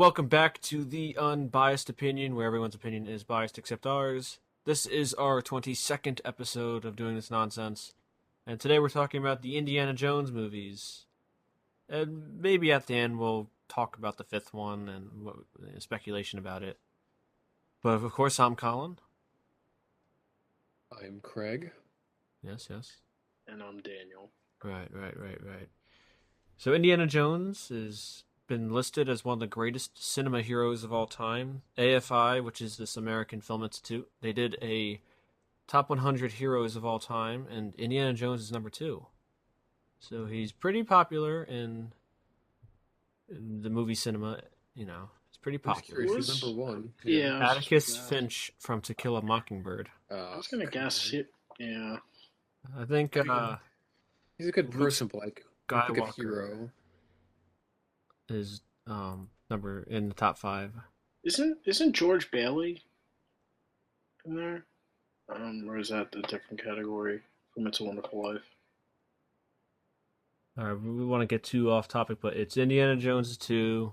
welcome back to the Unbiased Opinion, where everyone's opinion is biased except ours. This is our 22nd episode of doing this nonsense, and today we're talking about the Indiana Jones movies. And maybe at the end we'll talk about the fifth one and speculation about it. But of course, I'm Colin. I'm Craig. Yes. And I'm Daniel. Right. So Indiana Jones has been listed as one of the greatest cinema heroes of all time. AFI, which is this American Film Institute, they did a top 100 heroes of all time, and Indiana Jones is number 2. So he's pretty popular in the movie cinema. You know, it's pretty popular. He's number one. Yeah. Atticus Finch from To Kill a Mockingbird. I was gonna guess it. Yeah. I think he's a good person, but like Skywalker a hero is number in the top 5. Isn't George Bailey in there? Or is that a different category from It's a Wonderful Life? All right, we want to get too off topic, but it's Indiana Jones is 2,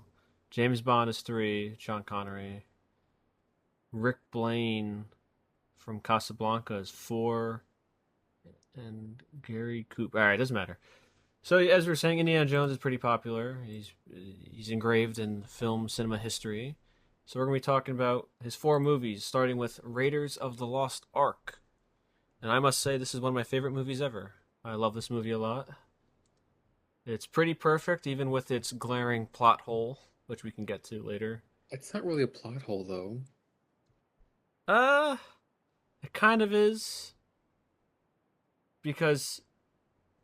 James Bond is 3, Sean Connery, Rick Blaine from Casablanca is 4, and Gary Cooper. All right, doesn't matter. So as we were saying, Indiana Jones is pretty popular. He's engraved in film cinema history. So we're going to be talking about his 4 movies, starting with Raiders of the Lost Ark. And I must say, this is one of my favorite movies ever. I love this movie a lot. It's pretty perfect, even with its glaring plot hole, which we can get to later. It's not really a plot hole, though. It kind of is. Because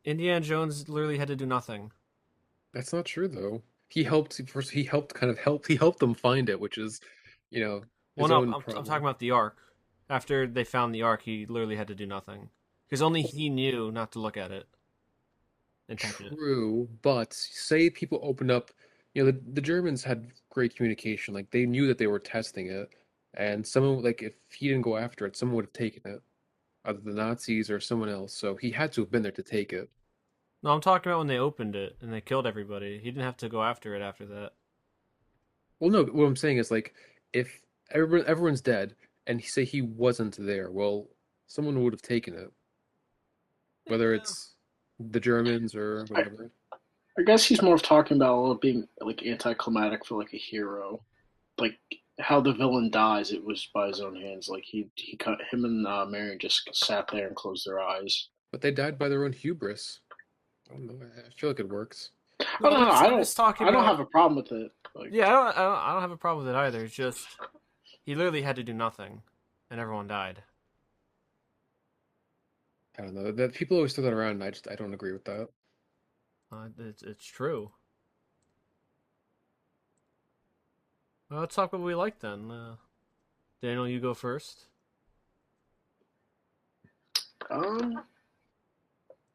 Indiana Jones literally had to do nothing. That's not true, though. He helped them find it, which is, his own I'm problem. talking about the Ark. After they found the Ark, he literally had to do nothing. Because only he knew not to look at it. True, but say people opened up, the Germans had great communication. Like, they knew that they were testing it, and someone, like, if he didn't go after it, someone would have taken it. Either the Nazis or someone else, so he had to have been there to take it. No, I'm talking about when they opened it and they killed everybody. He didn't have to go after it after that. Well, no, what I'm saying is, like, if everyone's dead and say he wasn't there, well, someone would have taken it. Whether it's the Germans or whatever. I guess he's more of talking about it being like anticlimactic for like a hero, like how the villain dies. It was by his own hands. Like he cut him and Marion just sat there and closed their eyes. But they died by their own hubris. I don't know. I feel like it works. I don't know. I don't have a problem with it. Like, yeah, I don't have a problem with it either. It's just he literally had to do nothing, and everyone died. I don't know. That people always throw that around, and I don't agree with that. It's true. Well, let's talk what we like then. Daniel, you go first.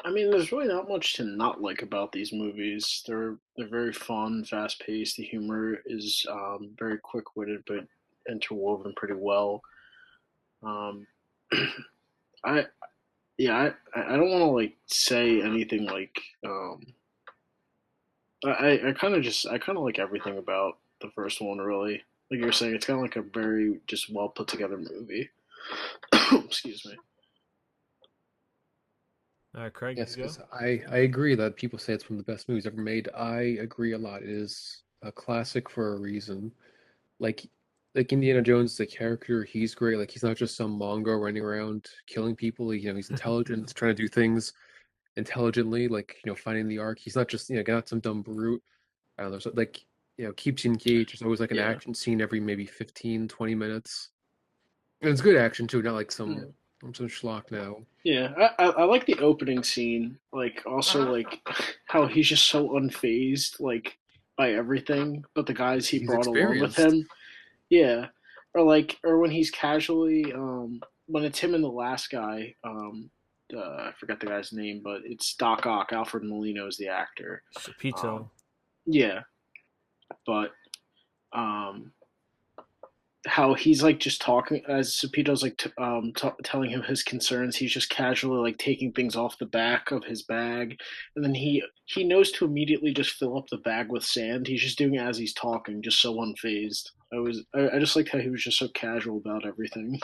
I mean, there's really not much to not like about these movies. They're very fun, fast paced. The humor is very quick witted, but interwoven pretty well. Um, I I don't want to like say anything like I kind of like everything about the first one really. Like you were saying, it's kind of like a very just well put together movie. Excuse me. Craig, Yes, you go? because I agree that people say it's one of the best movies ever made. I agree a lot. It is a classic for a reason. Like like Indiana Jones, the character, he's great. Like he's not just some Mongo running around killing people. He's intelligent, trying to do things intelligently, like finding the Ark. He's not just not some dumb brute. I don't know. So like keeps you engaged. There's always like an Yeah. action scene every maybe 15, 20 minutes. And it's good action too, not like Yeah. some schlock now. Yeah, I like the opening scene. Like also like how he's just so unfazed like by everything, but the guys he He's brought along with experienced. him. Yeah, or when he's casually when it's him and the last guy. I forgot the guy's name, but it's Doc Ock. Alfred Molina is the actor. Sapito. Yeah, but um how he's like just talking as Sapito's like telling him his concerns. He's just casually like taking things off the back of his bag, and then he knows to immediately just fill up the bag with sand. He's just doing it as he's talking, just so unfazed. I just liked how he was just so casual about everything.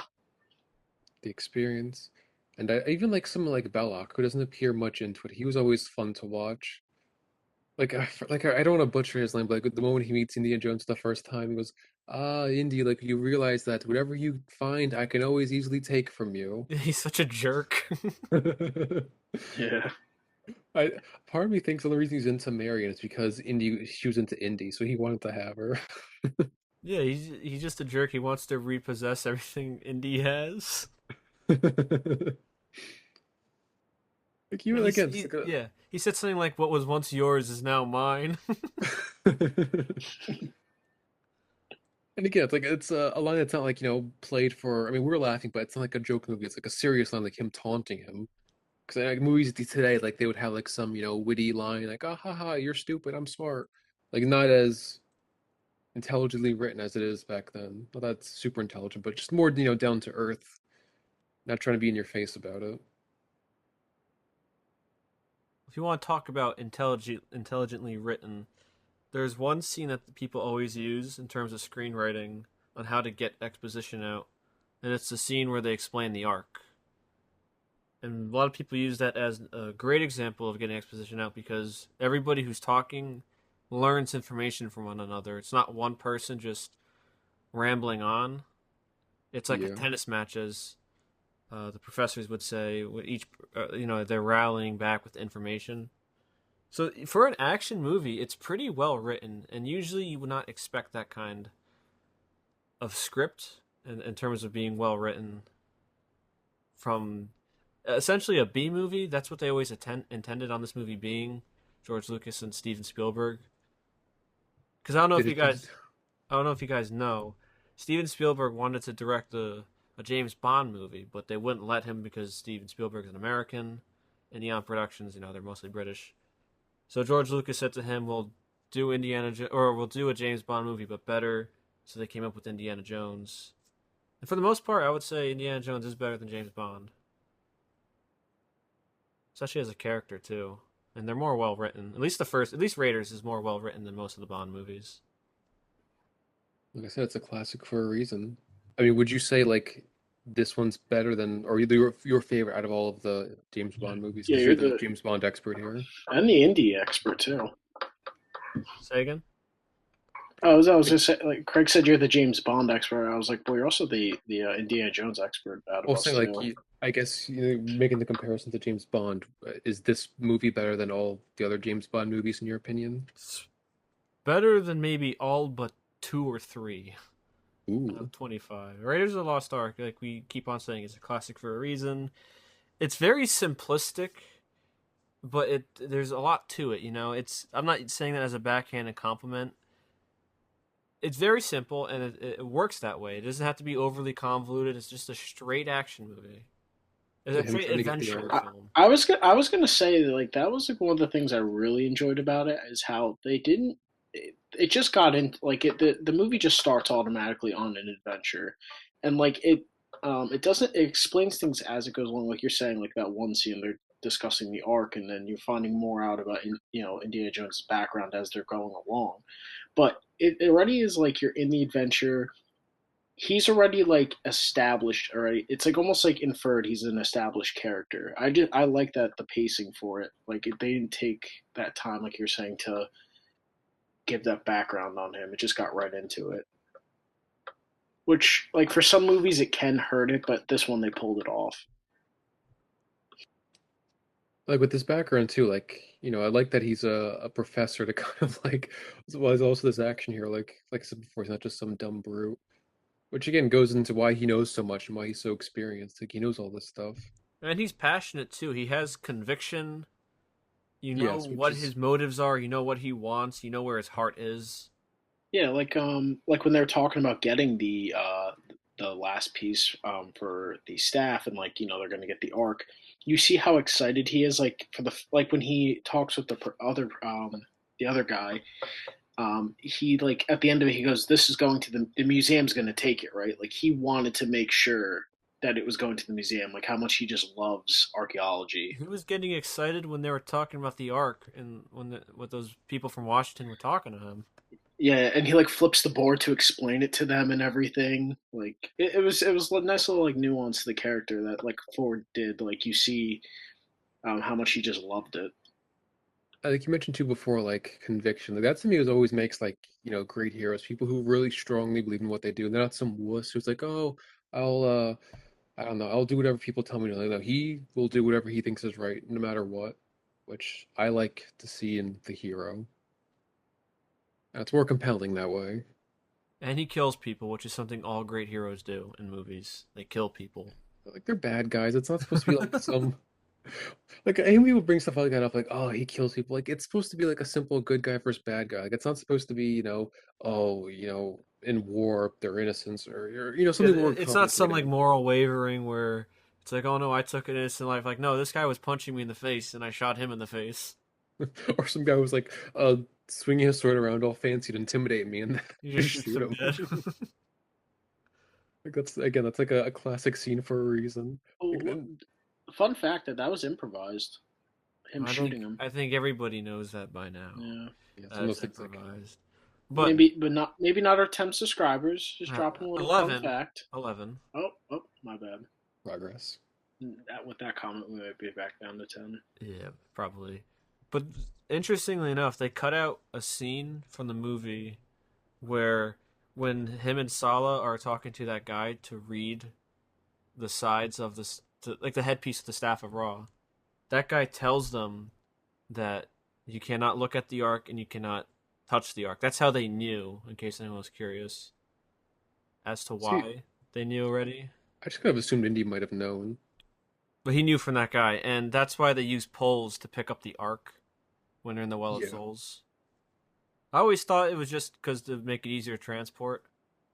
The experience. And I even like someone like Belloc, who doesn't appear much into it. He was always fun to watch. I don't want to butcher his name, but like the moment he meets Indiana Jones the first time, he goes, "Ah, Indy, like you realize that whatever you find, I can always easily take from you." He's such a jerk. Yeah. I Part of me thinks the only reason he's into Marion is because she was into Indy, so he wanted to have her. Yeah, he's just a jerk. He wants to repossess everything Indy has. Like Yeah, even again, it's like yeah. He said something like, "What was once yours is now mine." a and again, it's a line that's not like, played for. I mean, we're laughing, but it's not like a joke movie. It's like a serious line, like him taunting him. Because like movies today, like they would have like some, witty line, like "ah ha ha, you're stupid, I'm smart." Like not as intelligently written as it is back then. Well, that's super intelligent, but just more, down to earth, not trying to be in your face about it. If you want to talk about intelligently written, there's one scene that people always use in terms of screenwriting on how to get exposition out, and it's the scene where they explain the arc. And a lot of people use that as a great example of getting exposition out because everybody who's talking learns information from one another. It's not one person just rambling on. It's like a Yeah. tennis match, as the professors would say. With each, they're rallying back with information. So for an action movie, it's pretty well written, and usually you would not expect that kind of script in terms of being well written from essentially a B movie. That's what they always intended on this movie being, George Lucas and Steven Spielberg. Because Did it, I don't know if you guys know, Steven Spielberg wanted to direct a James Bond movie, but they wouldn't let him because Steven Spielberg is an American, and Eon Productions, they're mostly British. So George Lucas said to him, "We'll do or we'll do a James Bond movie, but better." So they came up with Indiana Jones. And for the most part, I would say Indiana Jones is better than James Bond, especially as a character too. And they're more well written. At least Raiders is more well written than most of the Bond movies. like I said, it's a classic for a reason. I mean, would you say like this one's better than, or your favorite out of all of the James Bond movies? Yeah, Because you're you're the the James Bond expert here. and the indie expert too. Say again? I was Like, just say, like Craig said, you're the James Bond expert. I was like, well, you're also the Indiana Jones expert out of well, us saying like too. I guess making the comparison to James Bond, is this movie better than all the other James Bond movies in your opinion? It's better than maybe all but two or three out Ooh, of 25. Raiders of the Lost Ark, like we keep on saying, is a classic for a reason. It's very simplistic, but there's a lot to it. I'm not saying that as a backhanded compliment. It's very simple and it works that way. It doesn't have to be overly convoluted. It's just a straight action movie. It's so a him straight trying to get the adventure arc. film. I was gonna say like that was like one of the things I really enjoyed about it is how they didn't. It just got in like the movie just starts automatically on an adventure, and like it doesn't it explains things as it goes along. Like you're saying, like that one scene they're discussing the arc, and then you're finding more out about Indiana Jones' background as they're going along. But it already is like you're in the adventure. He's already like established already. It's like almost like inferred he's an established character. I like that the pacing for it. Like they didn't take that time like you're saying to give that background on him. It just got right into it. Which like for some movies it can hurt it, but this one they pulled it off. Like with this background too, like I like that he's a professor to kind of like. Well, there's also this action here, like I said before, he's not just some dumb brute. Which again goes into why he knows so much and why he's so experienced. Like he knows all this stuff. And he's passionate too. He has conviction. You know Yes, which what is his motives are. You know what he wants. You know where his heart is. Yeah, like when they're talking about getting the last piece for the staff and like they're going to get the arc. You see how excited he is like for the like when he talks with the other guy he like at the end of it, he goes, "This is going to the museum's going to take it, right?" Like he wanted to make sure that it was going to the museum, like how much he just loves archaeology. He was getting excited when they were talking about the Ark, and when those people from Washington were talking to him. Yeah, and he like flips the board to explain it to them and everything. Like it was a nice little like nuance to the character that like Ford did. Like you see how much he just loved it. I think you mentioned too before, like conviction. Like that to me is always makes like, great heroes, people who really strongly believe in what they do. And they're not some wuss who's like, oh, I'll I don't know, I'll do whatever people tell me to. Like, no, he will do whatever he thinks is right, no matter what, which I like to see in the hero. And it's more compelling that way. And he kills people, which is something all great heroes do in movies. They kill people. Like they're bad guys. It's not supposed to be like some like any people bring stuff like that up, like, oh, he kills people. Like it's supposed to be like a simple good guy versus bad guy. Like it's not supposed to be, oh, in war their innocence or Yeah, something more it's not some like complicated. moral wavering where it's like, oh no, I took an innocent life. Like, no, this guy was punching me in the face, and I shot him in the face. Or some guy was like swinging his sword around all fancy to intimidate me and You just just shoot shoot them him. dead. Like that's again, that's like a classic scene for a reason. Like, Oh, fun fact that was improvised. Him I shooting think him. I think everybody knows that by now. Yeah. yeah, it's one of That's those things like improvised. But Maybe not our 10 subscribers. Just dropping a little fun 11, fact. 11. Oh, my bad. progress. With that comment, we might be back down to 10. Yeah, probably. But interestingly enough, they cut out a scene from the movie where when him and Sala are talking to that guy to read the sides of this, like the headpiece of the Staff of Ra, that guy tells them that you cannot look at the Ark and you cannot touch the Ark. That's how they knew, in case anyone was curious, as to See, why they knew already. I just kind of assumed Indy might have known. But he knew from that guy, and that's why they use poles to pick up the Ark when they're in the Well of Yeah. Souls. I always thought it was just because to make it easier to transport.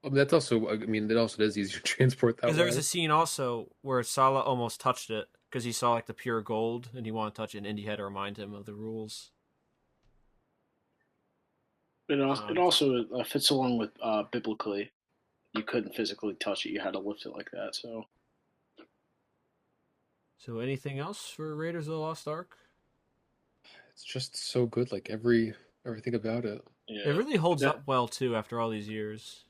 I mean, that's also, I mean, it also is easier to transport that Because there was way. a scene also where Sala almost touched it because he saw like the pure gold and he wanted to touch it, and Indy had to remind him of the rules. It Um, also fits along with biblically. You couldn't physically touch it. You had to lift it like that. So so anything else for Raiders of the Lost Ark? It's just so good, like everything about it. It yeah, really holds that up well too after all these years.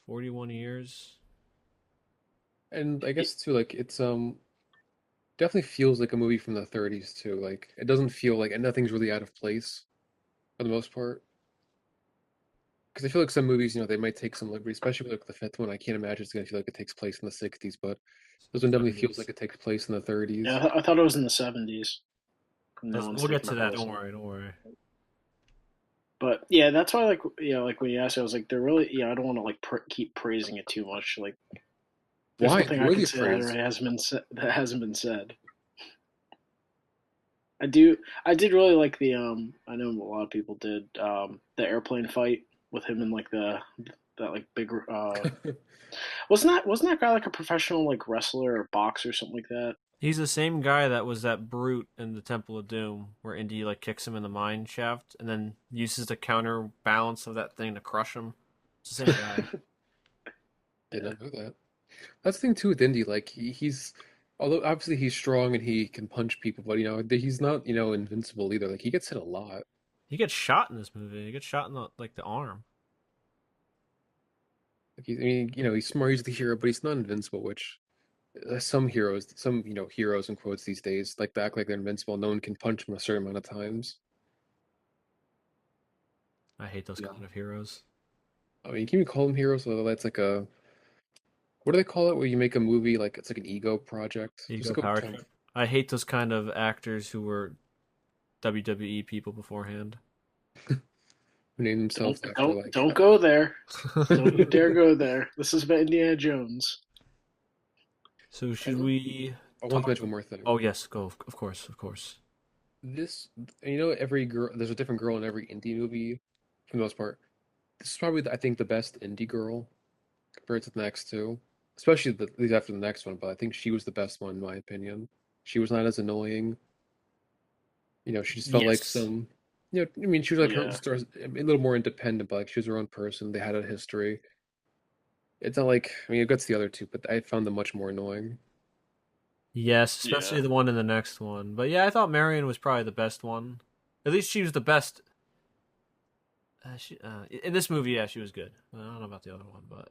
41 years. And I it, guess too, like it's definitely feels like a movie from the 30s too. Like it doesn't feel like, and nothing's really out of place for the most part. Because I feel like some movies, they might take some liberty, especially with like the fifth one. I can't imagine it's gonna feel like it takes place in the 60s, but this one definitely feels 70s. like it takes place in the 30s. yeah, I thought it was in the 70s. No one's We'll get taking to that. place Don't in. worry. Don't worry. But yeah, that's why like when you asked, I was like, they're really I don't want to like keep praising it too much. Like, there's Why? nothing It's I worthy could of say that praise. really hasn't been said. I do. I did really like the. I know a lot of people did. The airplane fight with him and like that like big. Wasn't that guy like a professional like wrestler or boxer or something like that? He's the same guy that was that brute in the Temple of Doom, where Indy like kicks him in the mine shaft and then uses the counterbalance of that thing to crush him. It's the same guy. Did Yeah. not know that. That's the thing too with Indy. Like he's, although obviously he's strong and he can punch people, but he's not invincible either. Like he gets hit a lot. He gets shot in this movie. He gets shot in the arm. Like I mean, he's smart. He's the hero, but he's not invincible. Which some heroes, heroes in quotes these days, like to act like they're invincible. No one can punch them a certain amount of times. I hate those Yeah. kind of heroes. I mean, can you call them heroes? Although that's like a, what do they call it? Where you make a movie like it's like an ego project. There's Ego like a power term. trip. I hate those kind of actors who were WWE people beforehand. Who name Don't themselves after don't like. don't go there. Don't you dare go there. This is about Indiana Jones. So should And we I want to talk? mention one more thing. Oh yes, go. Of course, of course. This, every girl, there's a different girl in every indie movie, for the most part. This is probably, I think, the best indie girl compared to the next two, especially these after the next one. But I think she was the best one in my opinion. She was not as annoying. She just felt like Yes. some. I mean, she was like her Yeah, stars a little more independent, but like she was her own person. They had a history. It's not like I mean, it gets the other two, but I found them much more annoying. Yes, yeah, especially the one in the next one. But yeah, I thought Marion was probably the best one. At least she was the best. In this movie, yeah, she was good. I don't know about the other one, but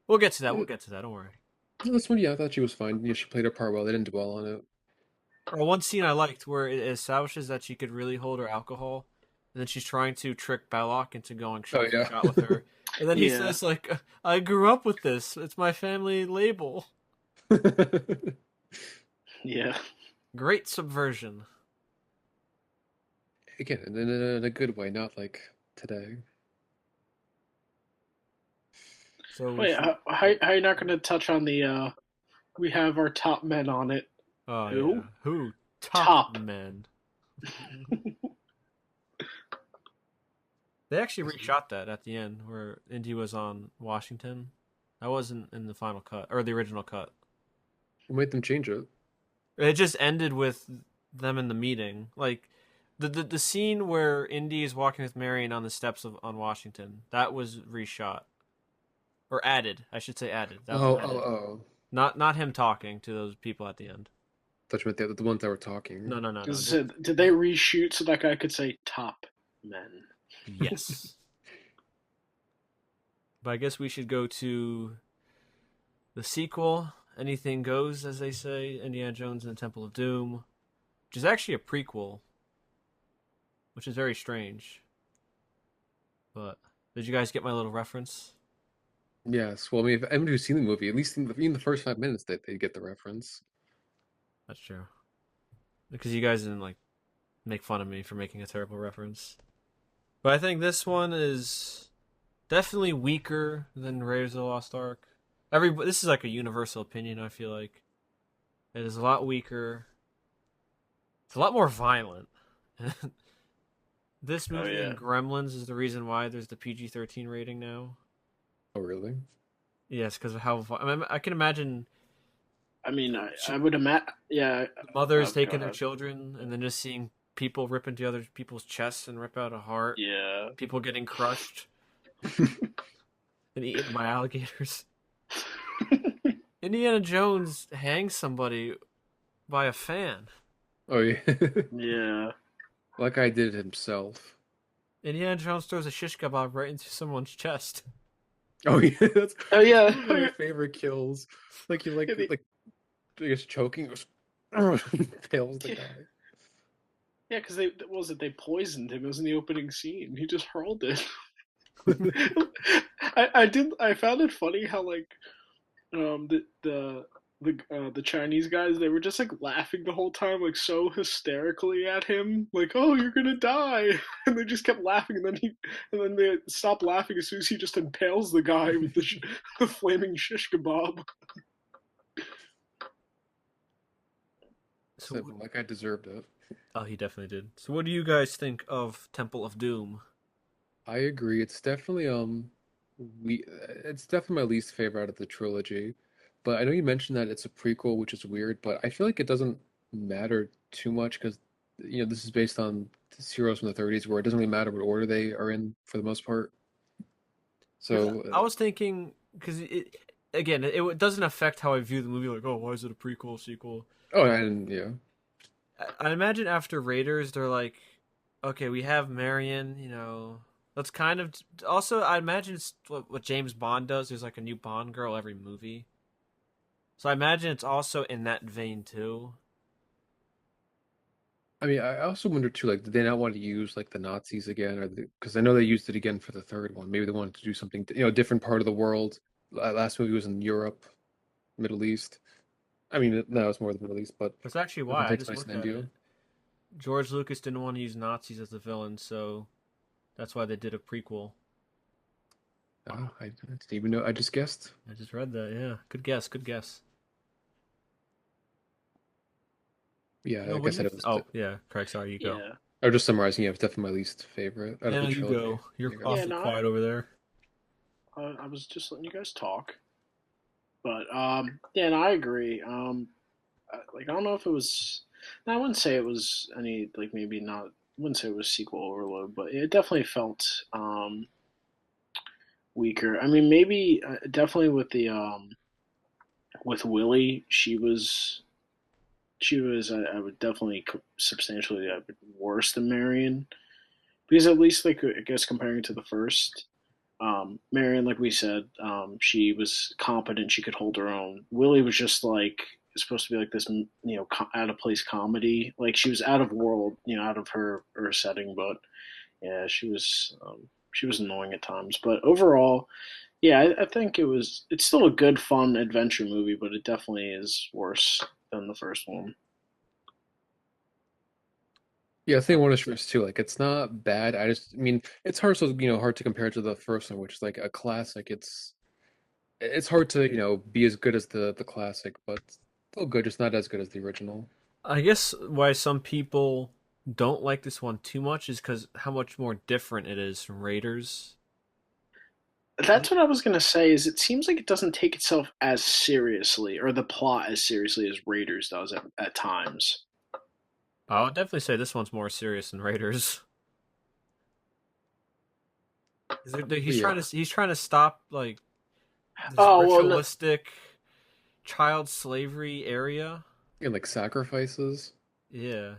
we'll get to that. Yeah, We'll get to that. Don't worry. this one, yeah, I thought she was fine. Yeah, she played her part well. They didn't dwell on it. Or one scene I liked where it establishes that she could really hold her alcohol, and then she's trying to trick Belloc into going Oh shot for yeah. shot with her, and then he yeah, says like, "I grew up with this. It's my family label." yeah. Great subversion. Again, in a good way, not like today. So we Wait, should. how you not going to touch on the? We have our top men on it. Oh Who? yeah, who top Top. men? They actually reshot that at the end where Indy was on Washington. That wasn't in the final cut or the original cut. What made them change it? It just ended with them in the meeting. Like the scene where Indy is walking with Marion on the steps of on Washington. That was reshot or added. I should say added. That was Oh, oh, added. oh. Not him talking to those people at the end. Thought you meant the ones that were talking. No, no, no, no. Just Did they reshoot so that guy could say top men? yes. But I guess we should go to the sequel. Anything goes, as they say. Indiana Jones and the Temple of Doom, which is actually a prequel, which is very strange. But did you guys get my little reference? Yes. Well, I mean, if anyone who's seen the movie, at least in the first 5 minutes, they get the reference. That's true. Because you guys didn't like make fun of me for making a terrible reference. But I think this one is definitely weaker than Raiders of the Lost Ark. This is like a universal opinion. I feel like it is a lot weaker. It's a lot more violent. This Oh movie yeah. and Gremlins is the reason why there's the PG-13 rating now. Oh, really? Yes, because of how I can imagine I mean, I would imagine. Yeah. mothers Go taking their ahead. children and then just seeing people rip into other people's chests and rip out a heart. Yeah. People getting crushed and eaten by alligators. Indiana Jones hangs somebody by a fan. Oh, yeah. Yeah. Like I did it himself. Indiana Jones throws a shish kebab right into someone's chest. Oh, yeah. That's Oh yeah. one of my favorite kills. Like, you Yeah, like, I guess choking, tails the guy. yeah, because they poisoned him. It was in the opening scene. He just hurled it. I found it funny how like the Chinese guys, they were just like laughing the whole time, like so hysterically at him, like, oh, you're gonna die, and they just kept laughing, and then they stopped laughing as soon as he just impales the guy with the flaming shish kebab. So, Like I deserved it. oh, he definitely did. So, what do you guys think of Temple of Doom? I agree. It's definitely my least favorite out of the trilogy. But I know you mentioned that it's a prequel, which is weird, but I feel like it doesn't matter too much because this is based on heroes from the 30s where it doesn't really matter what order they are in for the most part. Because So, I was thinking, because it doesn't affect how I view the movie. Like, oh, why is it a prequel, sequel? oh, and yeah. I imagine after Raiders, they're like, okay, we have Marion, let's kind of. Also, I imagine it's what James Bond does. There's like a new Bond girl every movie. So I imagine it's also in that vein too. I mean, I also wonder too, like, did they not want to use like the Nazis again, or because I know they used it again for the third one. Maybe they wanted to do something, different part of the world. Last movie was in Europe, Middle East. I mean, no, it's more the Middle East, but That's actually this one why I takes just place in looked at India. it. George Lucas didn't want to use Nazis as the villain, so that's why they did a prequel. Oh, I didn't even know. I just guessed. I just read that. Yeah, good guess. Good guess. Yeah, No, like I what do you? said, it was. Oh, yeah, Craig. Sorry, you go. Yeah. I was just summarizing. Yeah, it was definitely my least favorite out of Yeah, the you trilogy. go. You're There you go. Yeah, awfully no, quiet over there. I was just letting you guys talk, but yeah, and I agree. Like I don't know if it was. No, I wouldn't say it was any like maybe not. wouldn't say it was sequel overload, but it definitely felt weaker. I mean, maybe definitely with the with Willie, she was I would definitely substantially worse than Marion, because at least like I guess comparing it to the first, Marion, like we said, she was competent. She could hold her own. Willie was just like supposed to be like this, out of place comedy. Like she was out of world, out of her setting. But yeah, she was annoying at times. But overall, yeah, I think it's still a good, fun adventure movie, but it definitely is worse than the first one. Yeah, I think one is first too. Like it's not bad. I mean, it's hard so hard to compare to the first one, which is like a classic. It's hard to be as good as the classic, but still good, just not as good as the original. I guess why some people don't like this one too much is because how much more different it is from Raiders. That's what I was gonna say. Is it seems like it doesn't take itself as seriously, or the plot as seriously as Raiders does at times. I would definitely say this one's more serious than Raiders. But He's yeah, trying to stop like this Oh well, no, ritualistic child slavery area. and like sacrifices. Yeah.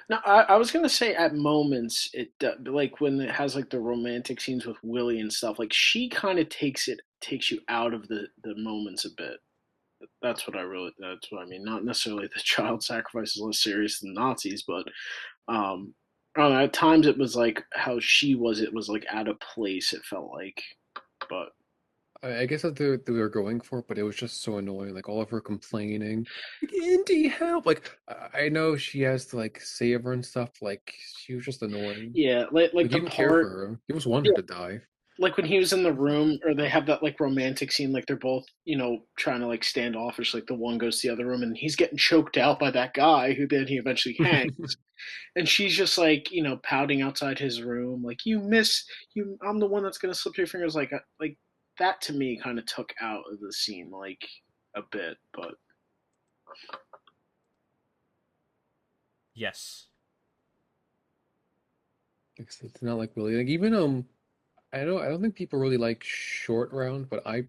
no. I was gonna say at moments like when it has like the romantic scenes with Willie and stuff. Like she kind of takes you out of the moments a bit. That's what I mean. Not necessarily the child sacrifice is less serious than Nazis, but um, I don't know. At times it was like how she was. It was like out of place. It felt like, but I guess that they were going for, but it was just so annoying. Like all of her complaining, like Indy, help! Like I know she has to like save her and stuff. Like she was just annoying. yeah, like Like you the didn't care for part, her. You just want her yeah, to die. like when he was in the room, or they have that like romantic scene, like they're both trying to like standoffish. Like the one goes to the other room, and he's getting choked out by that guy who then he eventually hangs, and she's just like pouting outside his room, like you miss you. I'm the one that's gonna slip through your fingers. Like that to me kind of took out of the scene like a bit, but Yes. It's not like really like even I don't think people really like Short Round, but I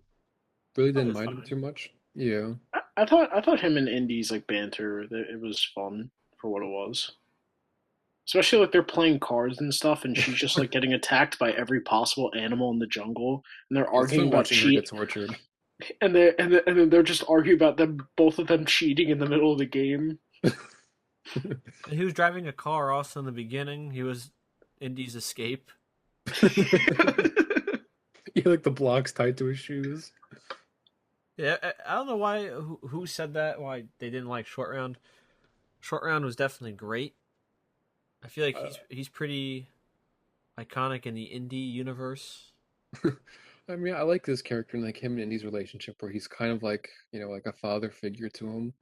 really That didn't was mind him fine. too much. Yeah. I thought him and Indy's like banter, it was fun for what it was. Especially like they're playing cards and stuff, and she's just like getting attacked by every possible animal in the jungle, and they're It's arguing fun about watching her get cheat, tortured. and then they're just arguing about them, both of them cheating in the middle of the game. And he was driving a car also in the beginning. He was Indy's escape. Yeah, like the blocks tied to his shoes. Yeah, I don't know why who said that. Why they didn't like Short Round. Short Round was definitely great. I feel like Uh, he's pretty iconic in the indie universe. I mean, I like this character and like him and Indy's relationship where he's kind of like, like a father figure to him.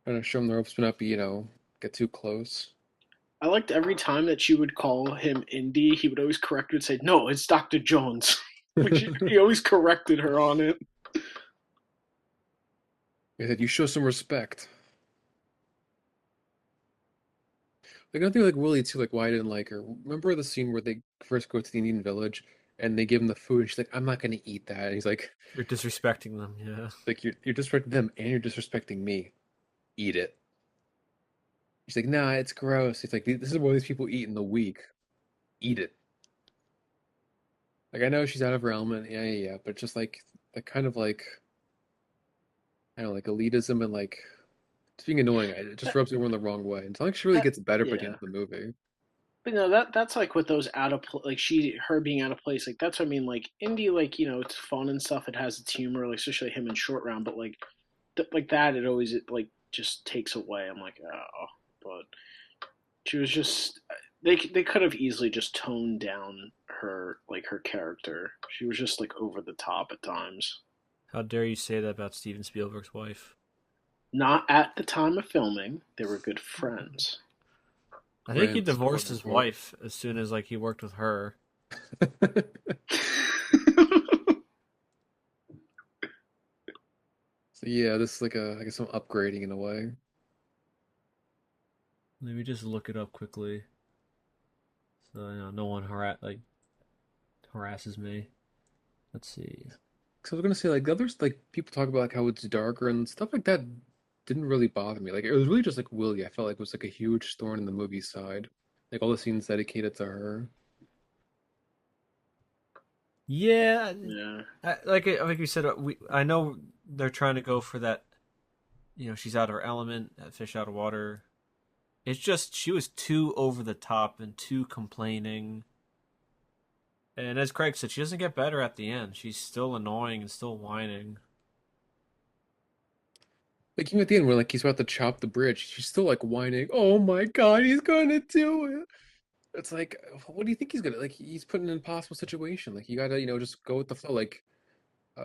Trying to show him the ropes, but not be, get too close. I liked every time that she would call him Indy, he would always correct her and say, "No, it's Dr. Jones." Like he always corrected her on it. He said, "You show some respect." Like another thing like Willie too, like why I didn't like her. Remember the scene where they first go to the Indian village and they give him the food and she's like, "I'm not gonna eat that." And he's You're disrespecting them. Yeah. like you're disrespecting them and you're disrespecting me. Eat it. She's like, "Nah, it's gross." He's like, "This is what these people eat in the week. Eat it." Like I know she's out of her element, yeah, but just like the kind of like I don't know, like elitism and like it's being annoying. It just rubs everyone the wrong way. It's not like she really That, gets better by the end yeah. of the movie. But no, that's like with those like her being out of place. Like that's what I mean. Like indie, like it's fun and stuff. It has its humor, like especially him in Short Round. But like like that, it like just takes away. I'm like, oh, but she was just they could have easily just toned down her character. She was just like over the top at times. How dare you say that about Steven Spielberg's wife? Not at the time of filming. They were good friends. I think he Grants, quote divorced his unquote. wife as soon as like he worked with her. So yeah, this is like I guess some upgrading in a way. Let me just look it up quickly, so no one harasses me. Let's see. So I was gonna say like the others like people talk about like how it's darker and stuff like that didn't really bother me. Like it was really just like Willie. I felt like it was like a huge thorn in the movie side. Like all the scenes dedicated to her. Yeah, Yeah. like you said, I know they're trying to go for that. She's out of her element, that fish out of water. It's just she was too over the top and too complaining. And as Craig said, she doesn't get better at the end. She's still annoying and still whining. Like even at the end when like he's about to chop the bridge, she's still like whining, "Oh my God, he's gonna do it." It's like, what do you think he's gonna like? He's put in an impossible situation. Like you gotta, just go with the flow. Like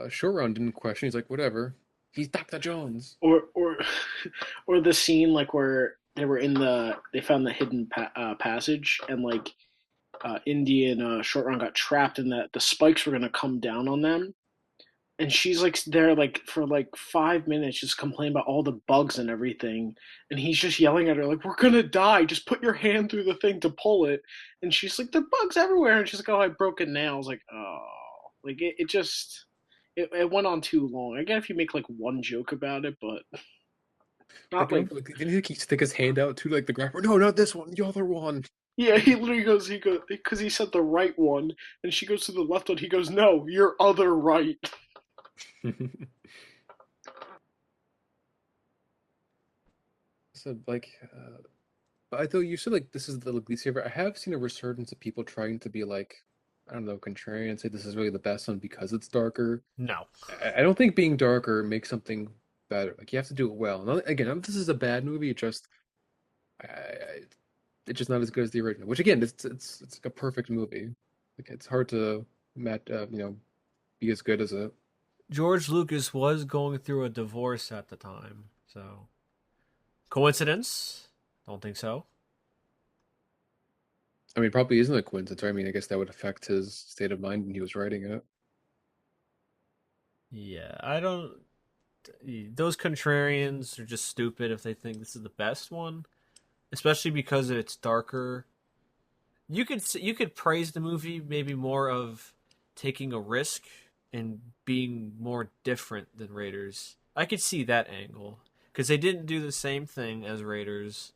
Short Round didn't question. He's like, whatever. He's Dr. Jones. Or or the scene like where they found the hidden passage, and like Indy and Short Round got trapped, and that the spikes were gonna come down on them, and she's like there like for like 5 minutes just complaining about all the bugs and everything, and he's just yelling at her like, we're gonna die, just put your hand through the thing to pull it. And she's like, there are bugs everywhere, and she's like, oh, I broke a nail. I was like, oh, like it just it went on too long. I guess if you make like one joke about it, but Like, not like. remember, like, didn't he stick his hand out to like the grapper? No, not this one, the other one. Yeah, he literally goes because he said the right one, and she goes to the left one. He goes, no, your other right. So like, but I thought you said like this is the least favorite. I have seen a resurgence of people trying to be like, I don't know, contrarian, say this is really the best one because it's darker. No. I don't think being darker makes something better. Like you have to do it well. Again, this is a bad movie. It's just not as good as the original. Which again, it's like a perfect movie. Like it's hard to be as good as it. George Lucas was going through a divorce at the time, so coincidence? Don't think so. I mean, probably isn't a coincidence. Right? I mean, I guess that would affect his state of mind when he was writing it. Yeah, I don't. Those contrarians are just stupid if they think this is the best one, especially because it's darker. You could praise the movie maybe more of taking a risk and being more different than Raiders. I could see that angle because they didn't do the same thing as Raiders.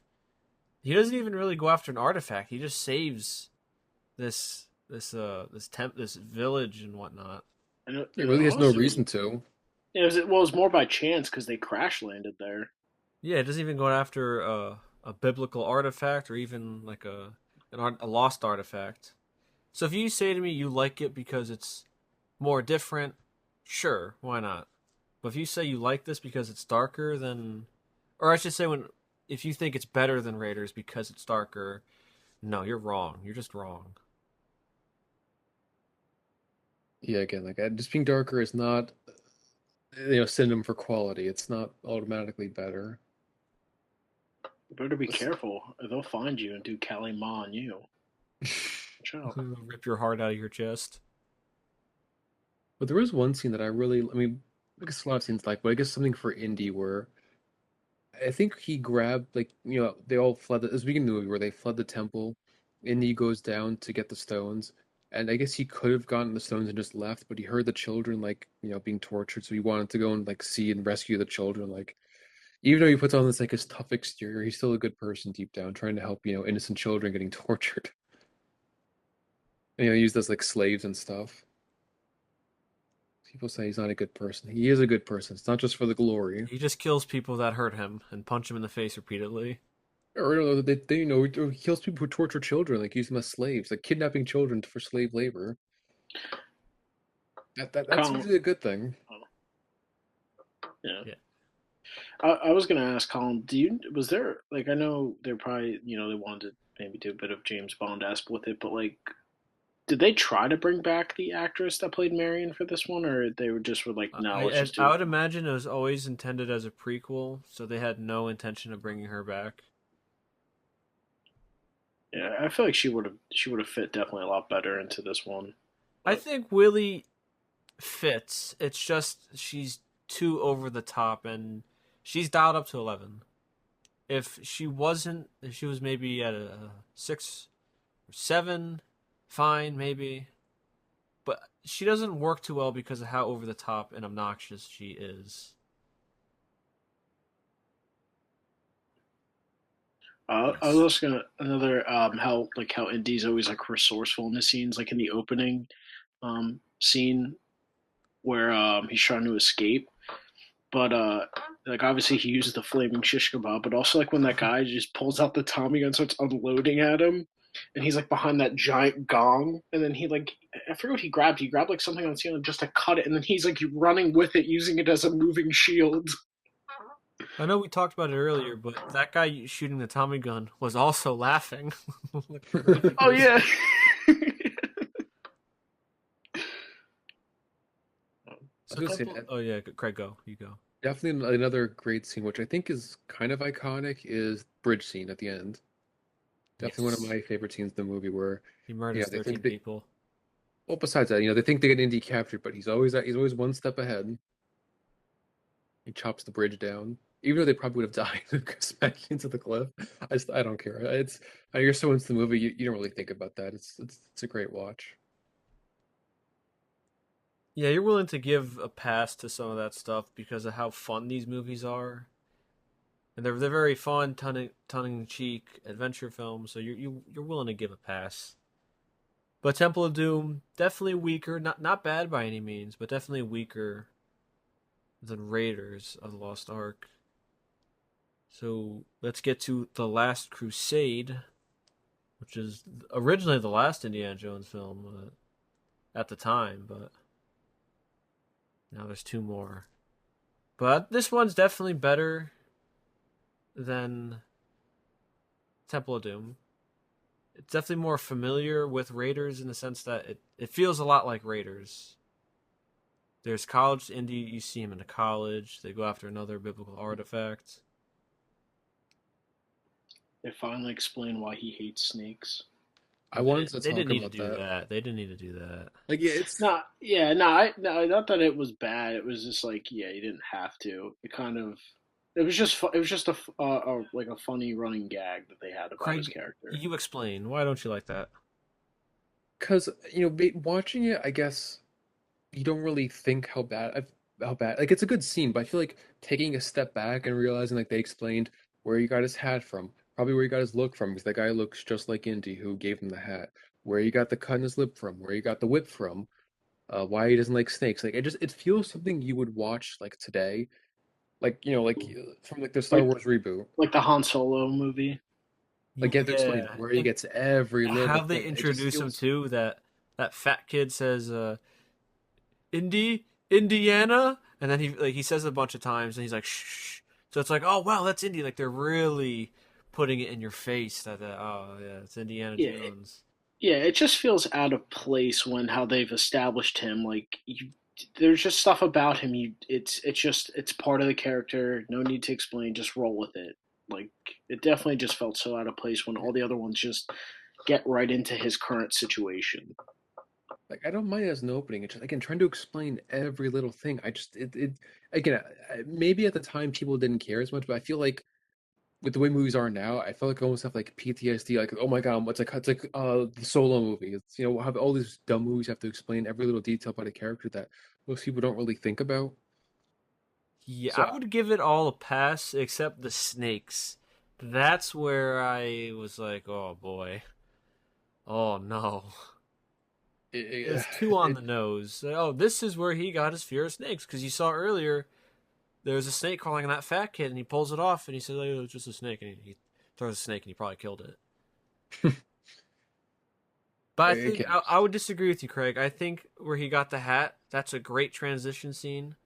He doesn't even really go after an artifact. He just saves this village and whatnot. And It really has no honestly, reason to. it was more by chance because they crash landed there. Yeah, it doesn't even go after a biblical artifact or even like a lost artifact. So if you say to me you like it because it's more different, sure, why not? But if you say you like this because it's darker, then, or I should say, if you think it's better than Raiders because it's darker, no, you're wrong. You're just wrong. Yeah, again, like just being darker is not synonym for quality. It's not automatically better. You better be Let's- careful, or they'll find you and do Kali Ma on you. Watch out. Rip your heart out of your chest. But there is one scene that I mean, I guess a lot of scenes like, but I guess something for Indy where I think he grabbed like they all fled. It was the beginning of the movie where they fled the temple. Indy goes down to get the stones, and I guess he could have gotten the stones and just left, but he heard the children like being tortured, so he wanted to go and like see and rescue the children. Like even though he puts on this like his tough exterior, he's still a good person deep down, trying to help innocent children getting tortured. And, used as like slaves and stuff. People say he's not a good person. He is a good person. It's not just for the glory. He just kills people that hurt him and punch him in the face repeatedly. Or they he kills people who torture children, like use them as slaves, like kidnapping children for slave labor. That's Colin, usually a good thing. yeah. Yeah. I was gonna ask Colin, was there like, I know they're probably they wanted to maybe do a bit of James Bond esque with it, but like, did they try to bring back the actress that played Marion for this one, or they were like, no, let's just I do. would imagine it was always intended as a prequel, so they had no intention of bringing her back. Yeah, I feel like she would have fit definitely a lot better into this one. I But think Willie fits. It's just she's too over the top and she's dialed up to 11. if she wasn't, if she was maybe at a 6 or 7, fine, maybe. But she doesn't work too well because of how over the top and obnoxious she is. I was Yes. also gonna another how Indy's always like resourceful in the scenes, like in the opening scene where he's trying to escape. But like obviously he uses the flaming shish kebab, but also like when that guy just pulls out the Tommy gun and starts unloading at him, and he's like behind that giant gong, and then he like I forget what he grabbed. He grabbed like something on the ceiling just to cut it, and then he's like running with it, using it as a moving shield. I know we talked about it earlier, but that guy shooting the Tommy gun was also laughing like a crazy Oh person. yeah. I So was a gonna say couple. Oh yeah, Craig, go. You go. definitely another great scene, which I think is kind of iconic, is bridge scene at the end. Definitely one of Yes. my favorite scenes in the movie where, He yeah, murders they think 13 they. people. Well, besides that, they think they get Indy captured, but he's always one step ahead. He chops the bridge down, even though they probably would have died and smacked into the cliff. I don't care. You're so into the movie, you don't really think about that. It's a great watch. Yeah, you're willing to give a pass to some of that stuff because of how fun these movies are, and they're very fun, tongue in cheek adventure films. So you're willing to give a pass. But Temple of Doom definitely weaker, not bad by any means, but definitely weaker than Raiders of the Lost Ark. So let's get to the Last Crusade, which is originally the last Indiana Jones film at the time, but now there's two more. But this one's definitely better than Temple of Doom. It's definitely more familiar with Raiders in the sense that it feels a lot like Raiders. There's college Indy, you see him in a college. They go after another biblical artifact. They finally explain why he hates snakes. I wanted to They didn't talk need to about do that. that. They didn't need to do that. Like, yeah, it's No, yeah, no, not that it was bad. It was just like, yeah, you didn't have to. It was just, it was just like a funny running gag that they had about his Craig, character. you explain. Why don't you like that? because watching it, I guess you don't really think how bad. Like, it's a good scene, but I feel like taking a step back and realizing, like, they explained where he got his hat from, probably where he got his look from, because that guy looks just like Indy who gave him the hat. Where he got the cut in his lip from, where he got the whip from, why he doesn't like snakes. Like, it feels something you would watch like today, like from like the Star Like, Wars reboot. like the Han Solo movie. Like, yeah, they're explaining Yeah, where he and gets every little how they thing. It just introduce him feels. too. That fat kid says, Indiana," and then he says it a bunch of times, and he's like, "Shh." So it's like, oh wow, that's Indy. Like they're really putting it in your face that oh yeah, it's Indiana Yeah, Jones. yeah. It just feels out of place when how they've established him. There's just stuff about him. It's part of the character. No need to explain. Just roll with it. Like it definitely just felt so out of place when all the other ones just get right into his current situation. Like, I don't mind it as an opening. It's just, again, trying to explain every little thing. I just it again. Maybe at the time people didn't care as much, but I feel like with the way movies are now, I feel like I almost have like PTSD. Like, oh my god, it's like the Solo movie. It's have all these dumb movies have to explain every little detail about a character that most people don't really think about. Yeah, So I would give it all a pass except the snakes. That's where I was like, oh boy, oh no. it, It's too on it the nose. Oh, this is where he got his fear of snakes because you saw earlier there was a snake crawling on that fat kid and he pulls it off and he says, "Oh, it's just a snake," and he throws a snake and he probably killed it. But I think again, I would disagree with you, Craig. I think where he got the hat, that's a great transition scene.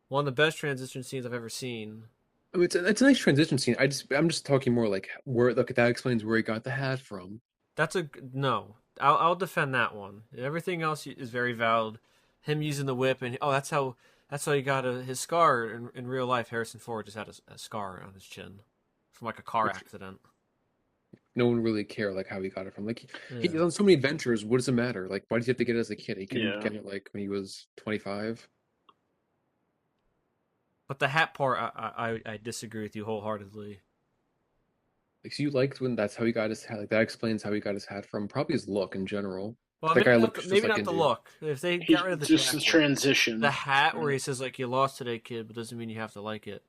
One of the best transition scenes I've ever seen. I mean, it's a nice transition scene. I'm just talking more like where look that explains where he got the hat from. That's a no. I'll defend that one. Everything else is very valid. Him using the whip and oh, that's how he got his scar in real life. Harrison Ford just had a scar on his chin from like a car Which accident. no one really care like how he got it from. Like he's Yeah. on so many adventures. What does it matter? Like why does he have to get it as a kid? He can Yeah. get it like when he was 25. But the hat part, I disagree with you wholeheartedly. Like, so you liked when that's how he got his hat. Like that explains how he got his hat from. Probably his look in general. 'Cause Well, that guy maybe looks just like not the India. look. If they got rid He of the just the jacket, the transition, hat where right? he says like you lost today, kid, but doesn't mean you have to like it.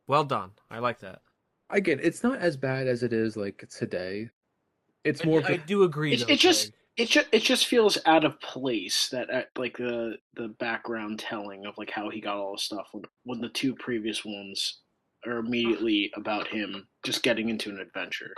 Well done. I like that. I get it. It's not as bad as it is like today. It's more of I the do agree It though, it just Craig. it just feels out of place that like the background telling of like how he got all this stuff when the two previous ones are immediately about him just getting into an adventure.